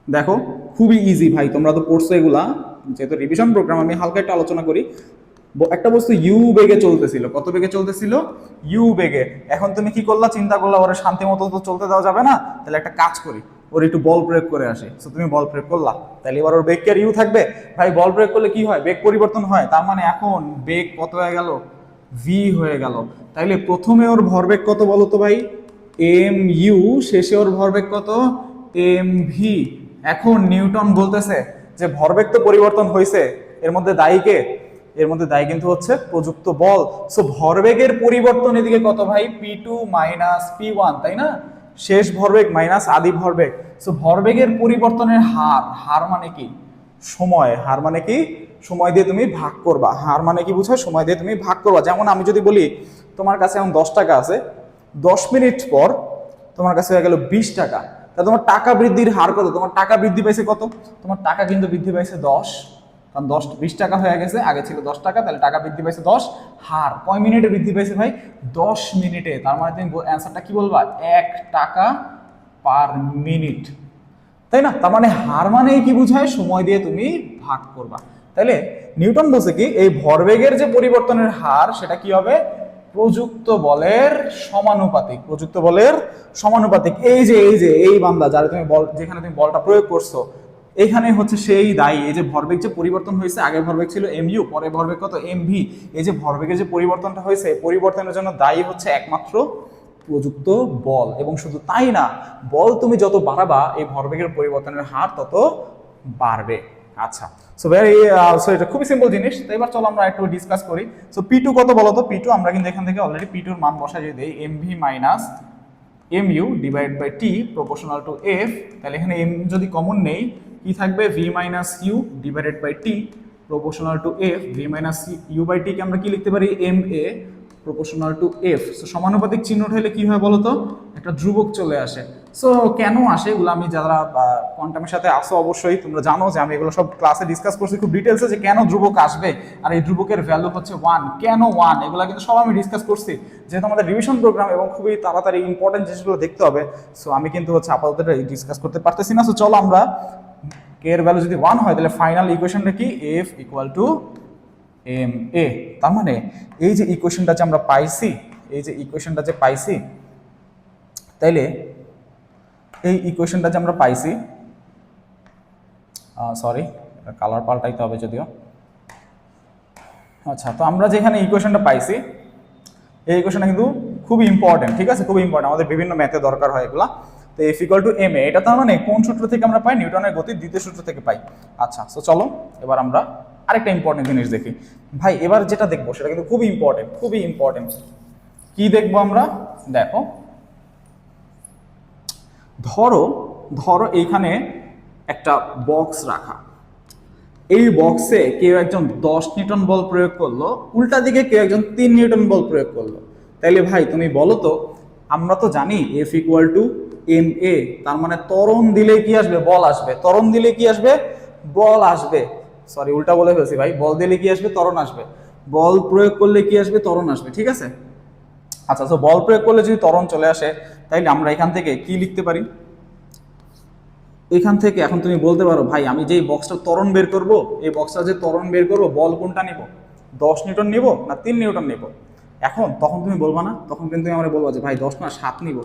দেখো খুবই ইজি ভাই, তোমরা তো পড়ছো এগুলা, যেহেতু রিভিশন প্রোগ্রাম আমি হালকা একটা আলোচনা করি। একটা বস্তু ইউ বেগে চলতেছিল, কত বেগে চলতেছিল? ইউ বেগে। এখন তুমি কি করলা, চিন্তা করলা ওরা শান্তি মতো তো চলতে দেওয়া যাবে না, তাহলে একটা কাজ করি, ওর একটু বল প্রয়োগ করে আসে। তো তুমি বল প্রয়োগ করলা, তাহলে এবার ওর বেগ কি আর ইউ থাকবে? ভাই বল প্রয়োগ করলে কি হয়, বেগ পরিবর্তন হয়। তার মানে এখন বেগ কত হয়ে গেল? ভি হয়ে গেল। তাইলে প্রথমে ওর ভরবেগ কত বলো তো ভাই? এম ইউ, শেষে ওর ভরবেগ কত? M V. এখন নিউটন বলতেছে যে ভরবেগ তো পরিবর্তন হয়েছে, এর মধ্যে দায়ী কে? এর মধ্যে দায়ী কিন্তু হচ্ছে প্রযুক্ত বল। সো ভরবেগের পরিবর্তন এদিকে কত ভাই? P2 মাইনাস P1, তাই না? শেষ ভরবেগ মাইনাস আদি ভরবেগ। সো ভরবেগের পরিবর্তনের হার, হার মানে কি? সময়। হার মানে কি? সময় দিয়ে তুমি ভাগ করবা। হার মানে কি বুঝায়? সময় দিয়ে তুমি ভাগ করবা। যেমন আমি যদি বলি তোমার কাছে এখন 10 টাকা আছে, 10 মিনিট পর তোমার কাছে হয়ে গেল 20 টাকা, তা তোমার টাকা বৃদ্ধির হার কত? তোমার টাকা বৃদ্ধি পাইছে কত? তোমার টাকা কিন্তু বৃদ্ধি পাইছে 10, কারণ 20 টাকা হয়ে গেছে, আগে ছিল 10 টাকা, তাহলে টাকা বৃদ্ধি পাইছে 10। হার কয় মিনিটে বৃদ্ধি পাইছে ভাই? 10 মিনিটে। তার মানে তুমি অ্যান্সারটা কি বলবা? 1 টাকা পার মিনিট, তাই না? তার মানে হার মানে কি বুঝায়? সময় দিয়ে তুমি ভাগ করবা। তাইলে নিউটন বলছে কি, এই ভরবেগের যে পরিবর্তনের হার সেটা কি হবে? প্রযুক্ত বলের সমানুপাতিক। প্রযুক্ত বলের সমানুপাতিক। এই বান্দা যারা তুমি বল, যেখানে তুমি বলটা প্রয়োগ করছো, এখানে হচ্ছে সেই দায়ী। এই যে ভরবেগ যে পরিবর্তন হয়েছে, আগে ভরবেগ ছিল এম ইউ, পরে ভরবেগ কত? M v. এই যে ভরবেগের যে পরিবর্তনটা হয়েছে, পরিবর্তনের জন্য দায়ী হচ্ছে একমাত্র প্রযুক্ত বল। এবং শুধু তাই না, বল তুমি যত বাড়াবা এই ভরবেগের পরিবর্তনের হার তত বাড়বে। আচ্ছা, সো এটা খুবই সিম্পল জিনিস। তো এবার চলো আমরা একটু ডিসকাস করি। সো P2 কত বলো তো? P2 আমরা কিন্তু এখান থেকে অলরেডি P2 এর মান বসাই দিয়ে দেই, M V minus M U divide by T proportional to F. তাহলে এখানে এম যদি কমন নেই, কি থাকবে? V minus U divided by T proportional to F. V minus U by T কে আমরা কি লিখতে পারি? M A proportional to F. So সমানুপাতিক চিহ্ন উঠাইলে কি হয় বলতো? একটা ধ্রুবক চলে আসে। সো কেন আসে এগুলো, আমি যারা কোয়ান্টামের সাথে আসো অবশ্যই তোমরা জানো যে আমি এগুলো সব ক্লাসে ডিসকাস করছি খুব ডিটেলসে, যে কেন ধ্রুবক আসবে আর এই ধ্রুবকের ভ্যালু হচ্ছে 1, কেন 1, এগুলো কিন্তু সব আমি ডিসকাস করছি। যেহেতু আমাদের রিভিশন প্রোগ্রাম এবং খুবই তাড়াতাড়ি ইম্পর্টেন্ট জিনিসগুলো দেখতে হবে, সো আমি কিন্তু হচ্ছে আপাতত ডিসকাস করতে পারতেছি না। সো চলো আমরা কে এর ভ্যালু যদি 1 হয় তাহলে ফাইনাল ইকুয়েশনটা কি? F equal to M A. তার মানে এই যে ইকুয়েশনটা যে আমরা পাইছি, এই যে ইকুয়েশনটা যে পাইছি, তাইলে এই ইকুয়েশনটা যে আমরা পাইছি, সরি কালার পাল্টাইতে হবে যদিও। আচ্ছা, তো আমরা যেখানে ইকুয়েশনটা পাইছি, এই ইকুয়েশনটা কিন্তু খুবই ইম্পর্টেন্ট, ঠিক আছে? খুবই ইম্পর্টেন্ট, আমাদের বিভিন্ন ম্যাথে দরকার হয় এগুলা। তো F equal to M A, এটা তার মানে কোন সূত্র থেকে আমরা পাই? নিউটনের গতির দ্বিতীয় সূত্র থেকে পাই। আচ্ছা, তো চলো এবার আমরা আরেকটা ইম্পর্টেন্ট জিনিস দেখি। ভাই এবার যেটা দেখবো সেটা কিন্তু খুবই ইম্পর্টেন্ট, খুবই ইম্পর্টেন্ট। কি দেখবো আমরা? দেখো, ধরো ধরো এইখানে একটা বক্স রাখা, এই বক্সে কেউ একজন 10 নিউটন বল প্রয়োগ করলো, উল্টা দিকে কেউ একজন 3 নিউটন বল প্রয়োগ করলো। তাইলে ভাই তুমি বলো তো, আমরা তো জানি F equal to M A, তার মানে ত্বরণ দিলে কি আসবে? বল আসবে। ত্বরণ দিলে কি আসবে? বল আসবে। সরি উল্টা বলে ফেলছি ভাই, বল দিলে কি আসবে? ত্বরণ আসবে। বল প্রয়োগ করলে কি আসবে? ত্বরণ আসবে, ঠিক আছে? আচ্ছা, তো বল প্রয়োগ করলে যদি ত্বরণ চলে আসে, তাইলে আমরা এখান থেকে কি লিখতে পারি? এখান থেকে এখন তুমি বলতে পারো, ভাই আমি যে বক্সটা ত্বরণ বের করব, এই বক্সটা যে ত্বরণ বের করব, বল কোনটা নিব? 10 নিউটন নিব না 3 নিউটন নিব? এখন তখন তুমি বলবা না, তখন কিন্তু আমরা বলবো যে ভাই 10 না 7 নিব।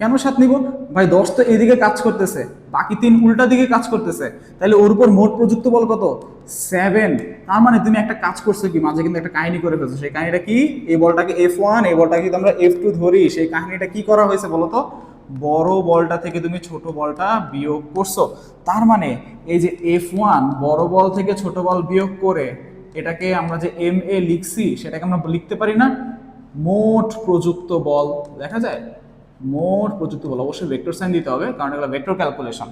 কেন 7 নিব? ভাই 10 তো এইদিকে কাজ করতেছে, বাকি 3 উল্টা দিকে কাজ করতেছে, তাহলে ওর উপর মোট প্রযুক্ত বল কত? 7। তার মানে তুমি একটা কাজ করছো কি, মাঝে কিন্তু একটা কাহিনী করে ফেলছো। সেই কাহিনীটা কি? এই বলটাকে F1, এই বলটাকে যদি আমরা F2 ধরি, সেই কাহিনীটা কি করা হয়েছে বলো তো? বড় বলটা থেকে তুমি ছোট বলটা বিয়োগ করছো। তার মানে এই যে F1 বড় বল থেকে ছোট বল বিয়োগ করে এটাকে আমরা যে এম এ লিখছি, সেটাকে আমরা লিখতে পারি না মোট প্রযুক্ত বল। দেখা যায় মোট প্রযুক্ত বল, অবশ্যই ভেক্টর সাইন দিতে হবে কারণ এগুলো ভেক্টর ক্যালকুলেশন।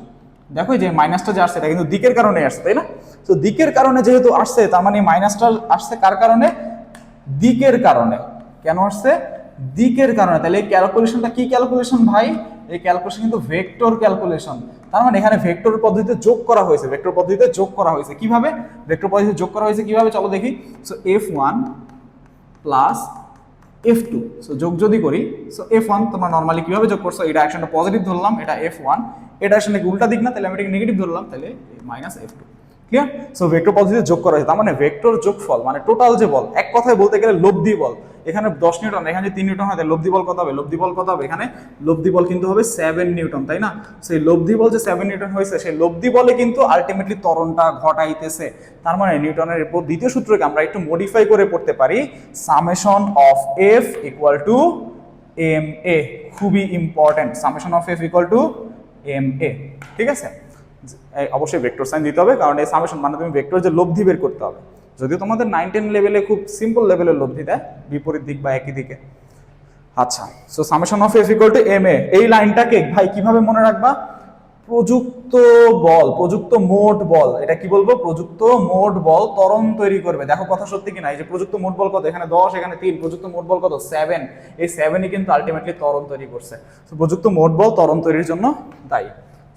দেখো যে মাইনাসটা যে আসছে এটা কিন্তু দিকের কারণে আসছে, তাই না? তো দিকের কারণে যেহেতু আসছে, তার মানে মাইনাসটা আসছে কার কারণে? দিকের কারণে। কেন আসছে? দিকের কারণে। তাহলে এই ক্যালকুলেশনটা কি ক্যালকুলেশন ভাই? এই ক্যালকুলেশন কিন্তু ভেক্টর ক্যালকুলেশন। তার মানে এখানে ভেক্টর পদ্ধতিতে যোগ করা হয়েছে, ভেক্টর পদ্ধতিতে যোগ করা হয়েছে। কিভাবে ভেক্টর পদ্ধতিতে যোগ করা হয়েছে কিভাবে চলো দেখি। So f1 plus f2, so যোগ যদি করি, সো f1 তোমরা নরমালি কিভাবে যোগ করছো, এটা অ্যাকশনটা পজিটিভ ধরলাম, এটা f1, এটা আসলে উল্টা দিক না, তাহলে আমি এটাকে নেগেটিভ ধরলাম, তাহলে minus f2। Clear? So vector পদ্ধতিতে যোগ করা হয়েছে, তার মানে ভেক্টর যোগফল মানে টোটাল যে বল, এক কথায় বলতে গেলে লব্ধি বল। এখানে 10 নিউটন, এখানে 3 নিউটন হয়, তাহলে লব্ধি বল কত হবে? লব্ধি বল কত হবে? এখানে লব্ধি বল কিন্তু হবে 7 নিউটন, তাই না? সেই লব্ধি বল যে 7 নিউটন হয়েছে, সেই লব্ধি বলে কিন্তু আলটিমেটলি ত্বরণটা ঘটাইতেছে। তার মানে নিউটনের উপর দ্বিতীয় সূত্রকে আমরা একটু মডিফাই করে পড়তে পারি, summation of F equal to M A. খুবই important, summation of F equal to M A. ঠিক আছে? অবশ্যই ভেক্টর সাইন দিতে হবে, কারণ এই সামেশন মানে তুমি ভেক্টর যে লব্ধি বের করতে হবে। যদিও তোমাদের 9-10 লেভেলে খুব সিম্পল লেভেলের লব্ধি দেয়, বিপরীত দিক বা একই দিকে। আচ্ছা, so summation of F equal to M A, এই লাইনটাকে ভাই কিভাবে মনে রাখবা? প্রযুক্ত বল, প্রযুক্ত মোট বল, এটা কি বলবো? প্রযুক্ত মোট বল ত্বরণ তৈরি করবে। দেখো কথা সত্যি কিনা, এই যে প্রযুক্ত মোট বল কত, এখানে 10, এখানে 3, প্রযুক্ত মোট বল কত? 7। এই 7ই কিন্তু আলটিমেটলি ত্বরণ তৈরি করছে। তো প্রযুক্ত মোট বল ত্বরণ তৈরির জন্য দায়ী।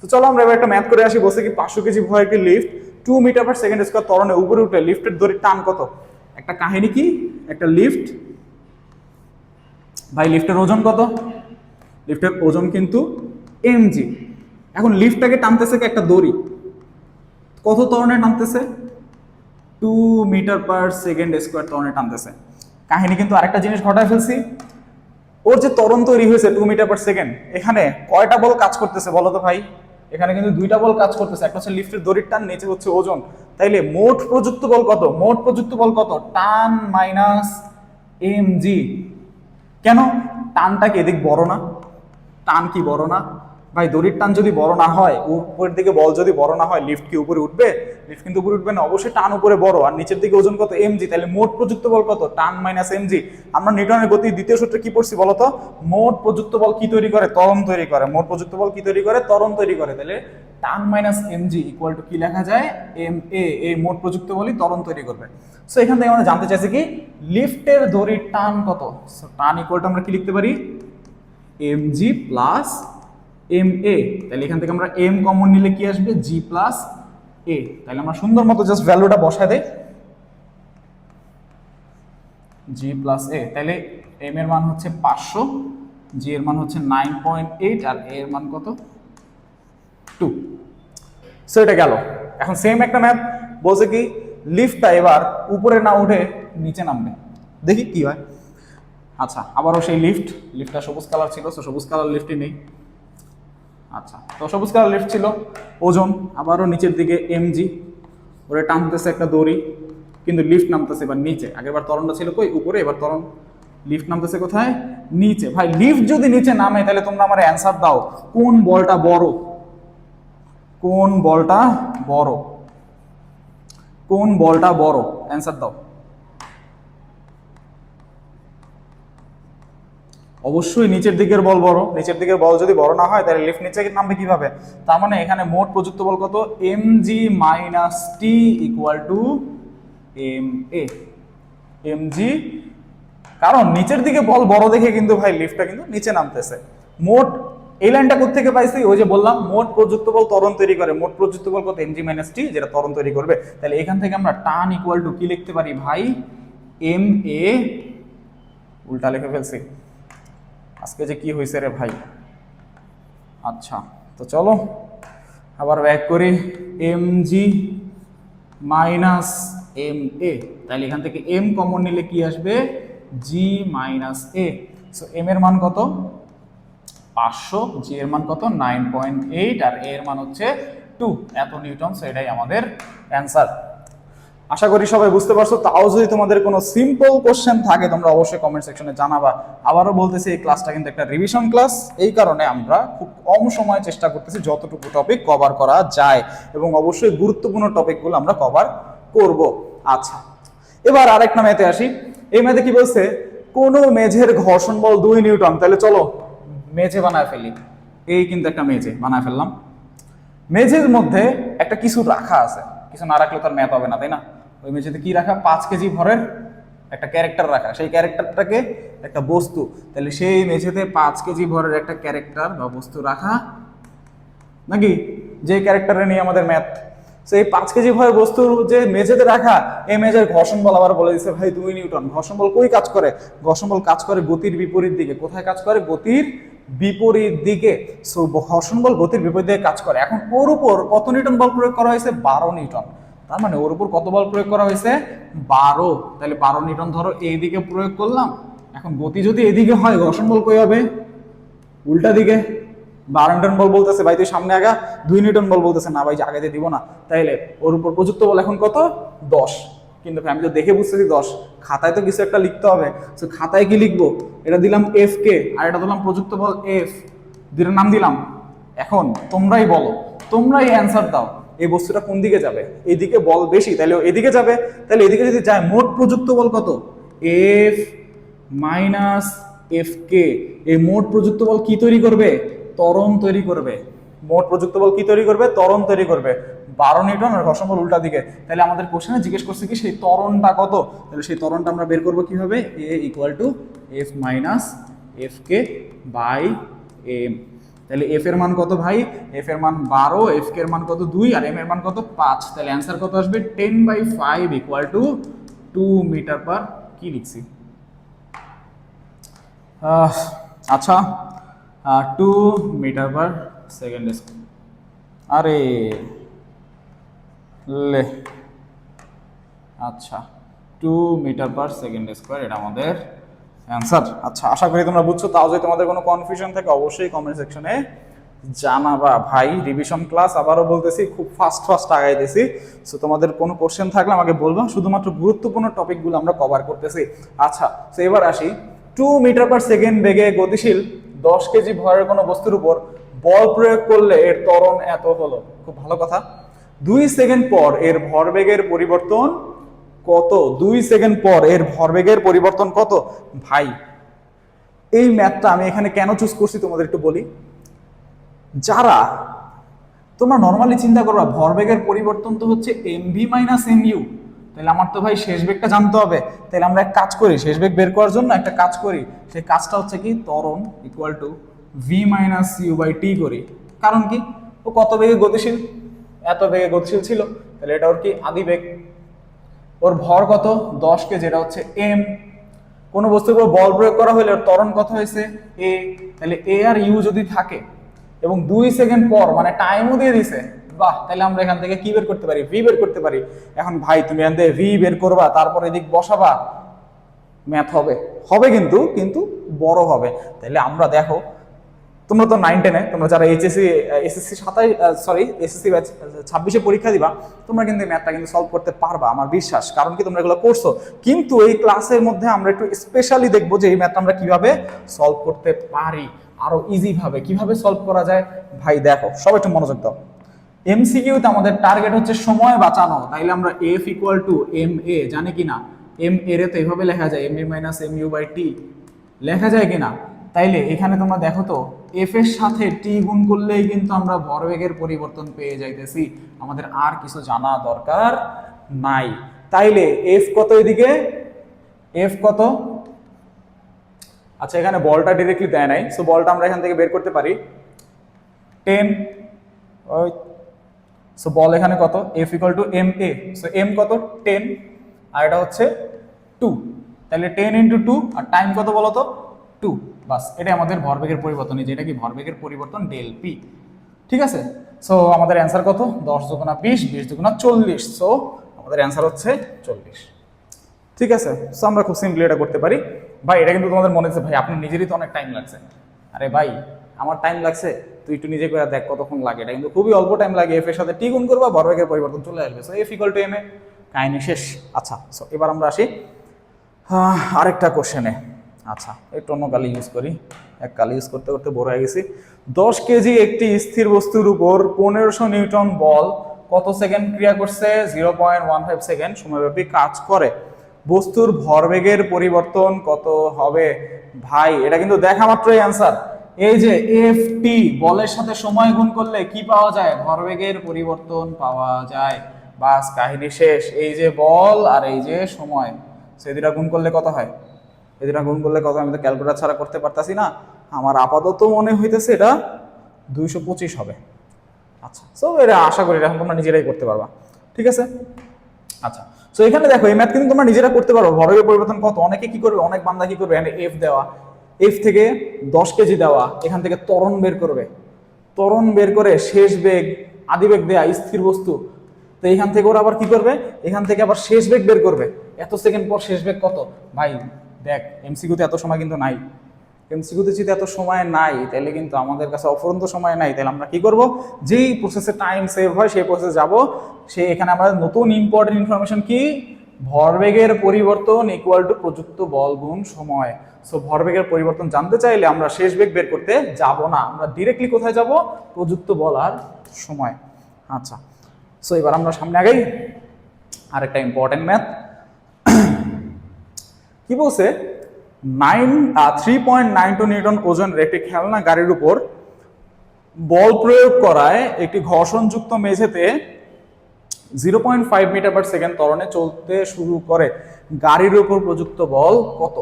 তো চলো আমরা এবার একটা ম্যাথ করে আসি। বলছে কি 500 কেজি ভরের একটি lift 2 metre per second square ত্বরণে উপরে উঠে লিফটের দড়ির টান কত? একটা কাহিনী কি, একটা লিফট, ভাই লিফটের ওজন কত? লিফটের ওজন কিন্তু mg। এখন লিফটটাকে টানতেছে কি একটা দড়ি, কত ত্বরণে টানতেছে? 2 মিটার পার সেকেন্ড স্কয়ার ত্বরণে টানতেছে। কাহিনী কিন্তু আরেকটা জিনিস ঘটায় ফেলছি, ওর যে ত্বরণ তৈরি হয়েছে 2 মিটার পার সেকেন্ড, এখানে কয়টা বল কাজ করতেছে বলো তো ভাই? এখানে কিন্তু 2টা বল কাজ করতেছে, একটা হচ্ছে লিফটের দড়ির টান, নিচে হচ্ছে ওজন। তাইলে মোট প্রযুক্ত বল কত? মোট প্রযুক্ত বল কত? টান মাইনাস mg। কেন? টানটা কি এদিক বড় না? টান কি বড় না? ভাই দড়ির টান যদি বড় না হয়, উপরের দিকে বল যদি বড় না হয়, লিফট কি উপরে উঠবে? লিফট কিন্তু উপরে উঠবে না, অবশ্যই টান উপরে বড়, আর নিচের দিকে ওজন কত? mg। তাহলে মোট প্রযুক্ত বল কত? টান মাইনাস mg। আমরা নিউটনের গতির দ্বিতীয় সূত্রে কি পড়ছি বলতো? মোট প্রযুক্ত বল কি তৈরি করে? ত্বরণ তৈরি করে। মোট প্রযুক্ত বল কি তৈরি করে? ত্বরণ তৈরি করে। তাহলে টান মাইনাস mg ইকুয়াল টু কি লেখা যায়? ma। এই মোট প্রযুক্ত বলই ত্বরণ তৈরি করবে। সো এখান থেকে আমরা জানতে চাইছি কি লিফটের দড়ির টান কত। সো টান ইকুয়াল টু আমরা কি লিখতে পারি? mg plus ma। তাহলে এখান থেকে আমরা m কমন নিলে কি আসবে? g plus a। তাহলে আমরা সুন্দর মতো জাস্ট ভ্যালুটা বসায় দেই, g প্লাস a। তাহলে m এর মান হচ্ছে 500, g এর মান হচ্ছে 9.8, আর a এর মান কত? 2। সো এটা গেল। এখন সেম একটা ম্যাথ বলছে কি লিফটটা এবার উপরে না উঠে নিচে নামবে, দেখি কি হয়। আচ্ছা, আবারও সেই লিফটটা সবুজ কালার ছিল, সো সবুজ কালার লিফটই নেই। আচ্ছা, তো সবুজ কালার লিফট ছিল, ওজন আবারও নিচের দিকে mg, ওরে টানতেছে একটা দড়ি, কিন্তু লিফট নামতেছে এবার নিচে। আগেরবার ত্বরণটা ছিল কই? উপরে, এবার ত্বরণ লিফট নামতেছে কোথায়? নিচে। ভাই লিফট যদি নিচে নামে, তাহলে তোমরা আমার অ্যান্সার দাও, কোন বলটা বড়? কোন বলটা বড়? কোন বলটা বড়? অ্যান্সার দাও। অবশ্যই নিচের দিকের বল বড়। নিচের দিকের বল যদি বড় না হয়, তাহলে লিফট নিচে নামবে কিভাবে? তার মানে এখানে মোট প্রযুক্ত বল কত? mg minus t equal to ma। mg, কারণ নিচের দিকে বল বড় দেখে কিন্তু ভাই লিফটটা কিন্তু নিচে নামতেছে। মোট এই লাইনটা কোত্থেকে পাইছি? ওই যে বললাম মোট প্রযুক্ত বল ত্বরণ তৈরি করে। মোট প্রযুক্ত বল কত? mg মাইনাস t, যেটা ত্বরণ তৈরি করবে। তাহলে এখান থেকে আমরা টান ইকুয়াল টু কি লিখতে পারি ভাই? ma। উল্টা লিখে ফেলছি, আজকে যে কি হয়েছে রে ভাই। আচ্ছা, তো চলো আবার ব্যাক করি, mg মাইনাস ma। তাহলে এখান থেকে m কমন নিলে কি আসবে? g minus a। So m এর মান কত? 500, g এর মান কত? 9.8, আর a এর মান হচ্ছে 2, এত নিউটন। সো এটাই আমাদের অ্যান্সার। আশা করি সবাই বুঝতে পারছো। তাও যদি তোমাদের কোনো সিম্পল কোশ্চেন থাকে, তোমরা অবশ্যই কমেন্ট সেকশনে জানাবা। আবারও বলতেছি, এই ক্লাসটা কিন্তু একটা রিভিশন ক্লাস, এই কারণে আমরা খুব কম সময়ে চেষ্টা করতেছি যতটুকু টপিক কভার করা যায়, এবং অবশ্যই গুরুত্বপূর্ণ টপিকগুলো আমরা কভার করব। আচ্ছা, এবার আরেকটা ম্যাথে আসি। এই ম্যাথে কি বলছে? কোনো মেঝের ঘর্ষণ বল 2 নিউটন। তাহলে চলো মেঝে বানায় ফেলি। এই কিন্তু একটা মেঝে বানায় ফেললাম। মেঝের মধ্যে একটা কিছু রাখা আছে, কিছু না রাখলে তো আর ম্যাথ হবে না, তাই না? ওই মেঝেতে কি রাখা? 5 কেজি ভরের একটা ক্যারেক্টার রাখা, সেই ক্যারেক্টারটাকে একটা বস্তু, তাহলে সেই মেঝেতে 5 কেজি ভরের একটা ক্যারেক্টার বা বস্তু রাখা, নাকি যে ক্যারেক্টারে নিয়ে আমাদের ম্যাথ। সেই 5 কেজি ভরের বস্তু যে মেঝেতে রাখা, এই মেঝের ঘর্ষণ বল আবার বলে দিচ্ছে ভাই 2 নিউটন। ঘর্ষণ বল কই কাজ করে? ঘর্ষণ বল কাজ করে গতির বিপরীত দিকে। কোথায় কাজ করে? গতির বিপরীত দিকে। সো ঘর্ষণ বল গতির বিপরীত দিকে কাজ করে। এখন ওর উপর কত নিউটন বল প্রয়োগ করা হয়েছে? 12 নিউটন। তার মানে ওর উপর কত বল প্রয়োগ করা হয়েছে? 12। তাহলে 12 নিউটন ধরো এইদিকে প্রয়োগ করলাম। এখন গতি যদি এদিকে হয়, ঘর্ষণ বল কই হবে? উল্টা দিকে। 12 নিউটন বল বলতেছে ভাই তুই সামনে আগা, 2 নিউটন বল বলতেছে না ভাই আগাতে দিব না। তাইলে ওর উপর প্রযুক্ত বল এখন কত? 10। কিন্তু আমি তো দেখে বুঝতেছি 10, খাতায় তো কিছু একটা লিখতে হবে। তো খাতায় কি লিখবো? এটা দিলাম এফ কে, আর এটা দিলাম প্রযুক্ত বল এফ, দুইটার নাম দিলাম। এখন তোমরাই বলো, তোমরাই অ্যান্সার দাও, এই বস্তুটা কোন দিকে যাবে? এইদিকে বল বেশি, তাহলে এদিকে যাবে। তাহলে এদিকে যদি যায়, মোট প্রযুক্ত বল কত? এফ মাইনাস এফ কে। এই মোট প্রযুক্ত বল কি তৈরি করবে? ত্বরণ তৈরি করবে। মোট প্রযুক্ত বল কি তৈরি করবে? ত্বরণ তৈরি করবে। 12 নিউটন আর ঘর্ষণ বল উল্টা দিকে। তাহলে আমাদের কোশ্চেনে জিজ্ঞেস করছে কি সেই ত্বরণটা কত? তাহলে সেই ত্বরণটা আমরা বের করবো কিভাবে? A equal to F minus F K by M. তাহলে এফ এর মান কত ভাই? এফ এর মান 12, এফ কে এর মান কত? 2, আর এম এর মান কত? 5। তাহলে অ্যান্সার কত আসবে? 10/5 ইকুয়াল টু 2 মিটার পার, কি লিখছি? আচ্ছা, 2 মিটার পার সেকেন্ড স্কোয়ার। আরে লে, আচ্ছা 2 মিটার পার সেকেন্ড স্কোয়ার, এটা আমাদের অ্যান্সার। আচ্ছা, আশা করি তোমরা বুঝছো। তাও যদি তোমাদের কোনো কনফিউশন থাকে অবশ্যই কমেন্ট সেকশনে জানাবা ভাই। রিভিশন ক্লাস আবারও বলতেছি, খুব ফাস্ট আগাইতেছি। সো তোমাদের কোনো কোশ্চেন থাকলে আমাকে বলবা, শুধুমাত্র গুরুত্বপূর্ণ টপিকগুলো আমরা কভার করতেছি। আচ্ছা, তো এবার আসি, 2 মিটার পার সেকেন্ড বেগে গতিশীল 10 কেজি ভরের কোনো বস্তুর উপর বল প্রয়োগ করলে এর ত্বরণ এত হলো। খুব ভালো কথা। 2 সেকেন্ড পর এর ভরবেগের পরিবর্তন কত? 2 সেকেন্ড পর এর ভরবেগের পরিবর্তন কত? ভাই এই ম্যাথটা আমি এখানে কেন চুজ করছি তোমাদের একটু বলি। যারা তোমরা নর্মালি চিন্তা করবা ভরবেগের পরিবর্তন তো হচ্ছে এমভি মাইনাস এমইউ, তাহলে আমার তো ভাই শেষ বেগটা জানতে হবে। তাহলে আমরা এক কাজ করি, শেষ বেগ বের করার জন্য একটা কাজ করি। সেই কাজটা হচ্ছে কি, ত্বরণ equal to V minus U by T করি। কারণ কি, ও কত বেগে গতিশীল? এত বেগে গতিশীল ছিল, তাহলে এটা ওর কি আদি বেগ। ওর ভর কত? 10 কেজি, যেটা হচ্ছে এম। কোনো বস্তুর উপর বল প্রয়োগ করা হলে ওর ত্বরণ কত হয়েছে? এ। তাহলে এ আর ইউ যদি থাকে এবং 2 সেকেন্ড পর, মানে টাইমও দিয়ে দিছে, বাহ, তাহলে আমরা এখান থেকে কি বের করতে পারি? ভি বের করতে পারি। এখন ভাই তুমি এখান থেকে ভি বের করবা, তারপর এদিক বসাবা, ম্যাথ হবে হবে কিন্তু কিন্তু বড় হবে। তাহলে আমরা দেখো, তোমরা তো 9-10-এ, তোমরা যারা এসএসসি 26-এ পরীক্ষা দিবা, তোমরা কিন্তু ম্যাথটা কিন্তু সলভ করতে পারবা, আমার বিশ্বাস। কারণ কি, তোমরা এগুলো করছো। কিন্তু এই ক্লাসের মধ্যে আমরা একটু স্পেশালি দেখবো যে এই ম্যাথটা আমরা কিভাবে সলভ করতে পারি, আরো ইজি ভাবে কিভাবে সলভ করা যায়। ভাই দেখো, সবাই একটু মনোযোগ দাও। এমসিকিউতে আমাদের টার্গেট হচ্ছে সময় বাঁচানো। তাইলে আমরা F equal to M A জানি কিনা? এম এর তো এভাবে লেখা যায়, M A minus M U by T লেখা যায় কিনা? তাইলে এখানে তোমরা দেখো তো, এফ এর সাথে টি গুণ করলেই কিন্তু আমরা ভরবেগের পরিবর্তন পেয়ে যাইতেছি। আমাদের আর কিছু জানা দরকার নাই। তাইলে এফ কত এদিকে? এফ কত? আচ্ছা, এখানে বলটা ডিরেক্টলি দেয় নাই, সো বলটা আমরা এখান থেকে বের করতে পারি 10। ওই সো বল এখানে কত? F equal to M a. So m কত? 10, আর এটা হচ্ছে 2। তাহলে 10 ইন্টু 2, আর টাইম কত বলো তো? 2। বাস, এটাই আমাদের ভরবেগের পরিবর্তন, যেটা কি ভরবেগের পরিবর্তন ডেল পি। ঠিক আছে। সো আমাদের অ্যান্সার কত? 10 দুগুণা 20, 20 দুগুণা 40। সো আমাদের অ্যান্সার হচ্ছে 40। ঠিক আছে। সো আমরা খুব সিম্পলি এটা করতে পারি। ভাই এটা কিন্তু তোমাদের মনে হচ্ছে ভাই আপনার নিজেরই তো অনেক টাইম লাগছে। আরে ভাই, আমার টাইম লাগছে, তুই একটু নিজে করে দেখ কতক্ষণ লাগে। এটা কিন্তু খুবই অল্প টাইম লাগে। এফ এর সাথে টি গুণ করবা, ভরবেগের পরিবর্তন চলে আসবে। So F equal to M A, কাহিনী শেষ। আচ্ছা, সো এবার আমরা আসি আরেকটা কোশ্চেনে। আচ্ছা, একটু অন্য কালি ইউজ করি, এক কালি ইউজ করতে করতে বোর হয়ে গেছি। 10 কেজি একটি স্থির বস্তুর উপর 1500 নিউটন বল কত সেকেন্ড ক্রিয়া করছে? 0.15 সেকেন্ড সময়ব্যাপী কাজ করে। বস্তুর ভরবেগের পরিবর্তন কত হবে? ভাই এটা কিন্তু দেখা মাত্রই অ্যান্সার। এই যে এফ টি, বলের সাথে সময় গুণ করলে কি পাওয়া যায়? ভরবেগের পরিবর্তন পাওয়া যায়। বাস, কাহিনী শেষ। এই যে বল আর এই যে সময়। সো এই দুটা গুণ করলে কত হয়? এই দুটা গুণ করলে কত? আমি তো ক্যালকুলেটর ছাড়া করতে পারতাছি না। আমার আপাতত মনে হইতেছে এটা 225 হবে। আচ্ছা, সো এটা আশা করি এখন তোমরা নিজেরাই করতে পারবা, ঠিক আছে? আচ্ছা, সো এখানে দেখো এই ম্যাথ কিন্তু তোমরা নিজেরা করতে পারো। ভরের পরিবর্তন কত? অনেকে কি করবে, অনেক বান্দা কি করবে, এখানে এফ দেওয়া, এফ থেকে 10 কেজি দেওয়া, এখান থেকে ত্বরণ বের করবে, ত্বরণ বের করে শেষ বেগ, আদি বেগ দেয়া, স্থির বস্তু, তো এখান থেকে ওরা আবার কি করবে, এখান থেকে আবার শেষ বেগ বের করবে। এত সেকেন্ড পর শেষ বেগ কত? ভাই দেখ, এমসিকিউতে এত সময় কিন্তু নাই। এমসিকিউতে যদি এত সময় নাই, তাহলে কিন্তু আমাদের কাছে অফুরন্ত সময় নাই। তাহলে আমরা কি করব, যেই প্রসেসে টাইম সেভ হয় সেই প্রসেসে যাব। সে এখানে আমাদের নতুন ইম্পর্টেন্ট ইনফরমেশন কি, ভরবেগের পরিবর্তন ইকুয়াল টু প্রযুক্ত বল গুণ সময়। সো ভরবেগের পরিবর্তন জানতে চাইলে আমরা শেষ বেগ বের করতে যাব না, আমরা ডিরেক্টলি কোথায় যাব, প্রযুক্ত বল আর সময়। আচ্ছা, সো এবার আমরা সামনে আগাই। আরেকটা ইম্পর্টেন্ট ম্যাথ কি বলছে, 3.92 নিউটন ওজনের একটি খেলনা গাড়ির উপর বল প্রয়োগ করায় একটি ঘর্ষণযুক্ত মেঝেতে 0.5 মিটার পার সেকেন্ড ত্বরণে চলতে শুরু করে। গাড়ির উপর প্রযুক্ত বল কত?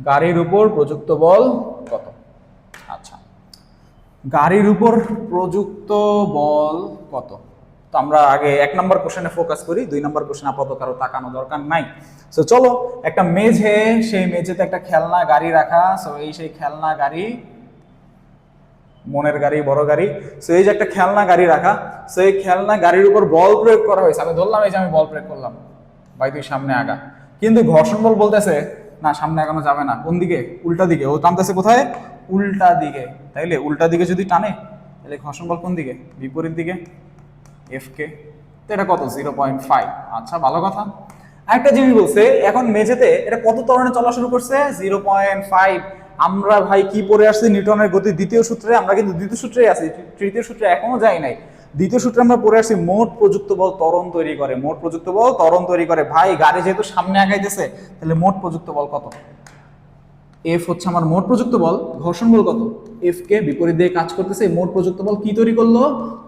গাড়ির উপর প্রযুক্ত বল কত? আচ্ছা, গাড়ির উপর প্রযুক্ত বল কত? তো আমরা আগে 1 নম্বর কোশ্চেনে ফোকাস করি, 2 নম্বর কোশ্চেন আপাতত কারো তাকানো দরকার নাই। সো চলো, একটা মেঝে, সেই মেঝেতে একটা খেলনা গাড়ি রাখা। সো এই সেই খেলনা গাড়ি, মনের গাড়ি, বড় গাড়ি। সো এই যে একটা খেলনা গাড়ি রাখা, সো এই খেলনা গাড়ির উপর বল প্রয়োগ করা হয়েছে। আমি ধরলাম এই যে আমি বল প্রয়োগ করলাম, ভাই তুই সামনে আগা, কিন্তু ঘর্ষণ বল বলতেছে না সামনে আগানো যাবে না। কোন দিকে? উল্টা দিকে। ও টানতেছে কোথায়? উল্টা দিকে। তাইলে উল্টা দিকে যদি টানে, তাহলে ঘর্ষণ বল কোন দিকে? বিপরীত দিকে, এফ কে। তো এটা কত? 0.5। আচ্ছা, ভালো কথা। একটা জিনিস বলছে, এখন মেঝেতে এটা কত ত্বরণে চলা শুরু করছে? 0.5। আমরা ভাই কি পড়ে আসছি নিউটনের গতির দ্বিতীয় সূত্রে, আমরা কিন্তু দ্বিতীয় সূত্রেই আছি, তৃতীয় সূত্রে এখনো যাই নাই। দ্বিতীয় সূত্রে আমরা পড়ে আসছি মোট প্রযুক্ত বল ত্বরণ তৈরি করে, মোট প্রযুক্ত বল ত্বরণ তৈরি করে। ভাই গাড়ি যেহেতু সামনে আগাইতেছে, তাহলে মোট প্রযুক্ত বল কত? এফ হচ্ছে আমার মোট প্রযুক্ত বল, ঘর্ষণ বল কত? এফ কে বিপরীত দিয়ে কাজ করতেছে, মোট প্রযুক্ত বল কি তৈরি করলো?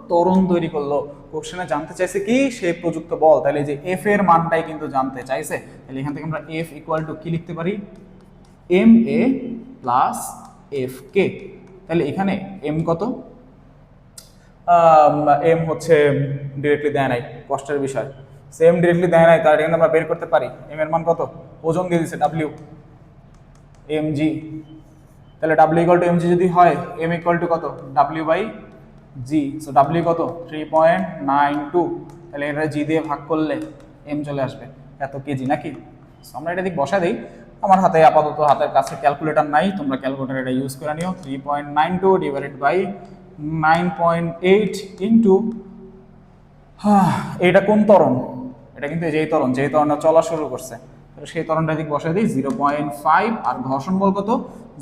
ত্বরণ তৈরি করলো। কোশ্চেনে জানতে চাইছে কি, সেই প্রযুক্ত বল। তাহলে যে এফ এর মানটাই কিন্তু জানতে চাইছে। তাহলে এখান থেকে আমরা এফ ইকুয়াল টু কি লিখতে পারি, এম এ প্লাস এফ কে। তাহলে এখানে এম কত? এম হচ্ছে ডিরেক্টলি দেয় নাই, কষ্টের বিষয়। সেম ডিরেক্টলি দেয় নাই, তার এখানে আমরা বের করতে পারি। এম এর মান কত? ওজন দিয়ে দিচ্ছে ডাব্লিউ, এম জি। তাহলে W equal to M G যদি হয়, এম ইকুয়াল টু কত? W by G. So W কত? 3.92। তাহলে এটা জি দিয়ে ভাগ করলে এম চলে আসবে, এত কেজি নাকি? সো আমরা এটা দিক বসা দিই। আমার হাতে আপাতত হাতের কাছে ক্যালকুলেটর নাই, তোমরা ক্যালকুলেটর এটা ইউজ করে নিও। 3.92 ডিভাইডেড বাই 9.8 ইন্টু, এইটা কোন ত্বরণ? এটা কিন্তু যেই ত্বরণ, যেই ত্বরণটা চলা শুরু করছে, সেই ত্বরণটা দিক বসাই দিই 0.5। আর ঘর্ষণ বল কত?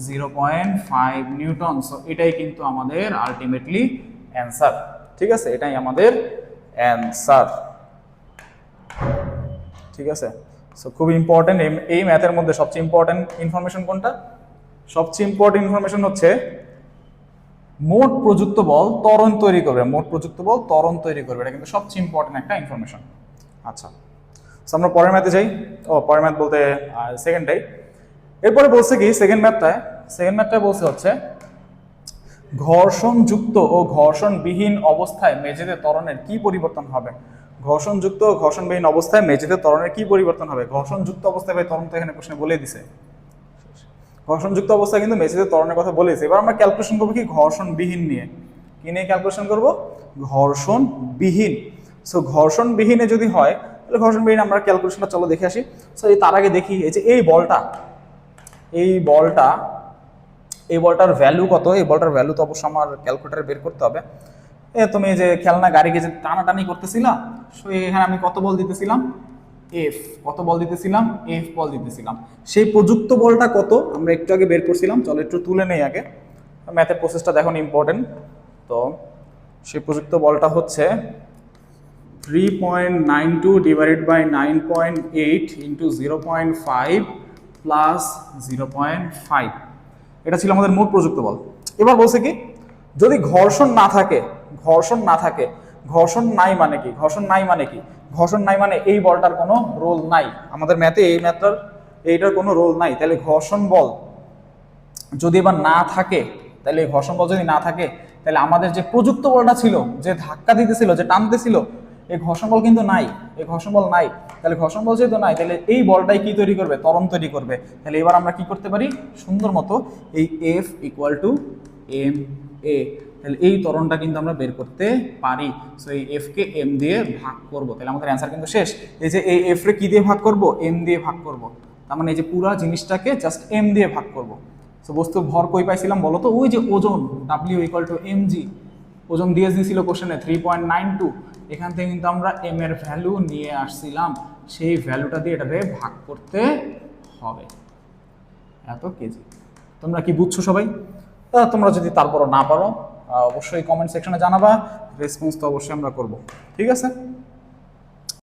0.5 নিউটন। সো এটাই কিন্তু আমাদের আলটিমেটলি অ্যান্সার, ঠিক আছে? এটাই আমাদের অ্যান্সার, ঠিক আছে? সো খুব ইম্পর্টেন্ট। এই ম্যাথের মধ্যে সবচেয়ে ইম্পর্টেন্ট ইনফরমেশন কোনটা? সবচেয়ে ইম্পর্টেন্ট ইনফরমেশন হচ্ছে মোট প্রযুক্ত বল ত্বরণ তৈরি করবে, মোট প্রযুক্ত বল ত্বরণ তৈরি করবে। এটা কিন্তু সবচেয়ে ইম্পর্টেন্ট একটা ইনফরমেশন। আচ্ছা, সো আমরা পরের ম্যাথে যাই। পরের ম্যাথ বলতে সেকেন্ডটাই। এরপরে বলছে কি, সেকেন্ড ম্যাথটায় বলছে হচ্ছে ঘর্ষণযুক্ত ও ঘর্ষণবিহীন অবস্থায় মেঝেতে ত্বরণের কি পরিবর্তন হবে? ঘর্ষণযুক্ত ও ঘর্ষণবিহীন অবস্থায় মেঝেতে ত্বরণের কি পরিবর্তন হবে? ঘর্ষণযুক্ত অবস্থায় ভাই ত্বরণ তো এখানে প্রশ্নে বলে দিছে। ঘর্ষণযুক্ত অবস্থায় কিন্তু মেঝেতে ত্বরণের কথা বলেছে। এবার আমরা ক্যালকুলেশন করবো কি, ঘর্ষণবিহীন নিয়ে। কি নিয়ে ক্যালকুলেশন করব? ঘর্ষণবিহীন। সো ঘর্ষণবিহীনে যদি হয়, তাহলে ঘর্ষণবিহীন আমরা ক্যালকুলেশনটা চলো দেখে আসি। সো তার আগে দেখি, এই যে এই বলটার ভ্যালু কত? এই বলটার ভ্যালু তো অবশ্যই আমার ক্যালকুলেটারে বের করতে হবে। তুমি যে খেলনা গাড়িকে যে টানাটানি করতেছিলা, সো এখানে আমি কত বল দিতেছিলাম? এফ। কত বল দিতেছিলাম? এফ বল দিতেছিলাম। সেই প্রযুক্ত বলটা কত আমরা একটু আগে বের করছিলাম, চলো একটু তুলে নেই আগে। ম্যাথের প্রসেসটা দেখুন ইম্পর্টেন্ট। তো সেই প্রযুক্ত বলটা হচ্ছে 3.92 ডিভাইডেড বাই 9.8 ইন্টু 0.5 প্লাস 0.5। এটা ছিল আমাদের মোট প্রযুক্ত বল। এবার বলছে কি, যদি ঘর্ষণ না থাকে, ঘর্ষণ নাই মানে কি? ঘর্ষণ নাই মানে এই বলটার কোনো রোল নাই, আমাদের ম্যাথে এইটার কোনো রোল নাই। তাহলে ঘর্ষণ বল যদি এবার না থাকে, তাহলে এই ঘর্ষণ বল যদি না থাকে, তাহলে আমাদের যে প্রযুক্ত বলটা ছিল, যে ধাক্কা দিতেছিল, যে টানতেছিল, এই ঘর্ষণ বল কিন্তু নাই, এই ঘর্ষণ বল নাই। তাহলে ঘর্ষণ বল যেহেতু নাই, তাহলে এই বলটাই কি তৈরি করবে? ত্বরণ তৈরি করবে। তাহলে এবার আমরা কি করতে পারি? সুন্দর মতো এই F equal to M A, তাহলে এই ত্বরণটা কিন্তু আমরা বের করতে পারি। সো এই F কে M দিয়ে ভাগ করব, তাহলে আমাদের অ্যান্সার কিন্তু শেষ। এই যে এই F রে কি দিয়ে ভাগ করব? M দিয়ে ভাগ করব। তার মানে এই যে পুরা জিনিসটাকে জাস্ট M দিয়ে ভাগ করব। সো বস্তুর ভর কই পাইছিলাম বলো তো? ওই যে ওজন, W ইকুয়াল টু mg, ওজন দিয়ে দিয়েছিল কোশ্চেনে 3.92। এখান থেকে কিন্তু আমরা m এর ভ্যালু নিয়ে আসছিলাম, সেই ভ্যালুটা দিয়ে এটাকে ভাগ করতে হবে, এত কেজি। তোমরা কি বুঝছো সবাই? তোমরা যদি তারপরও না পারো অবশ্যই কমেন্ট সেকশনে জানাবা, রেসপন্স তো অবশ্যই আমরা করব। ঠিক আছে।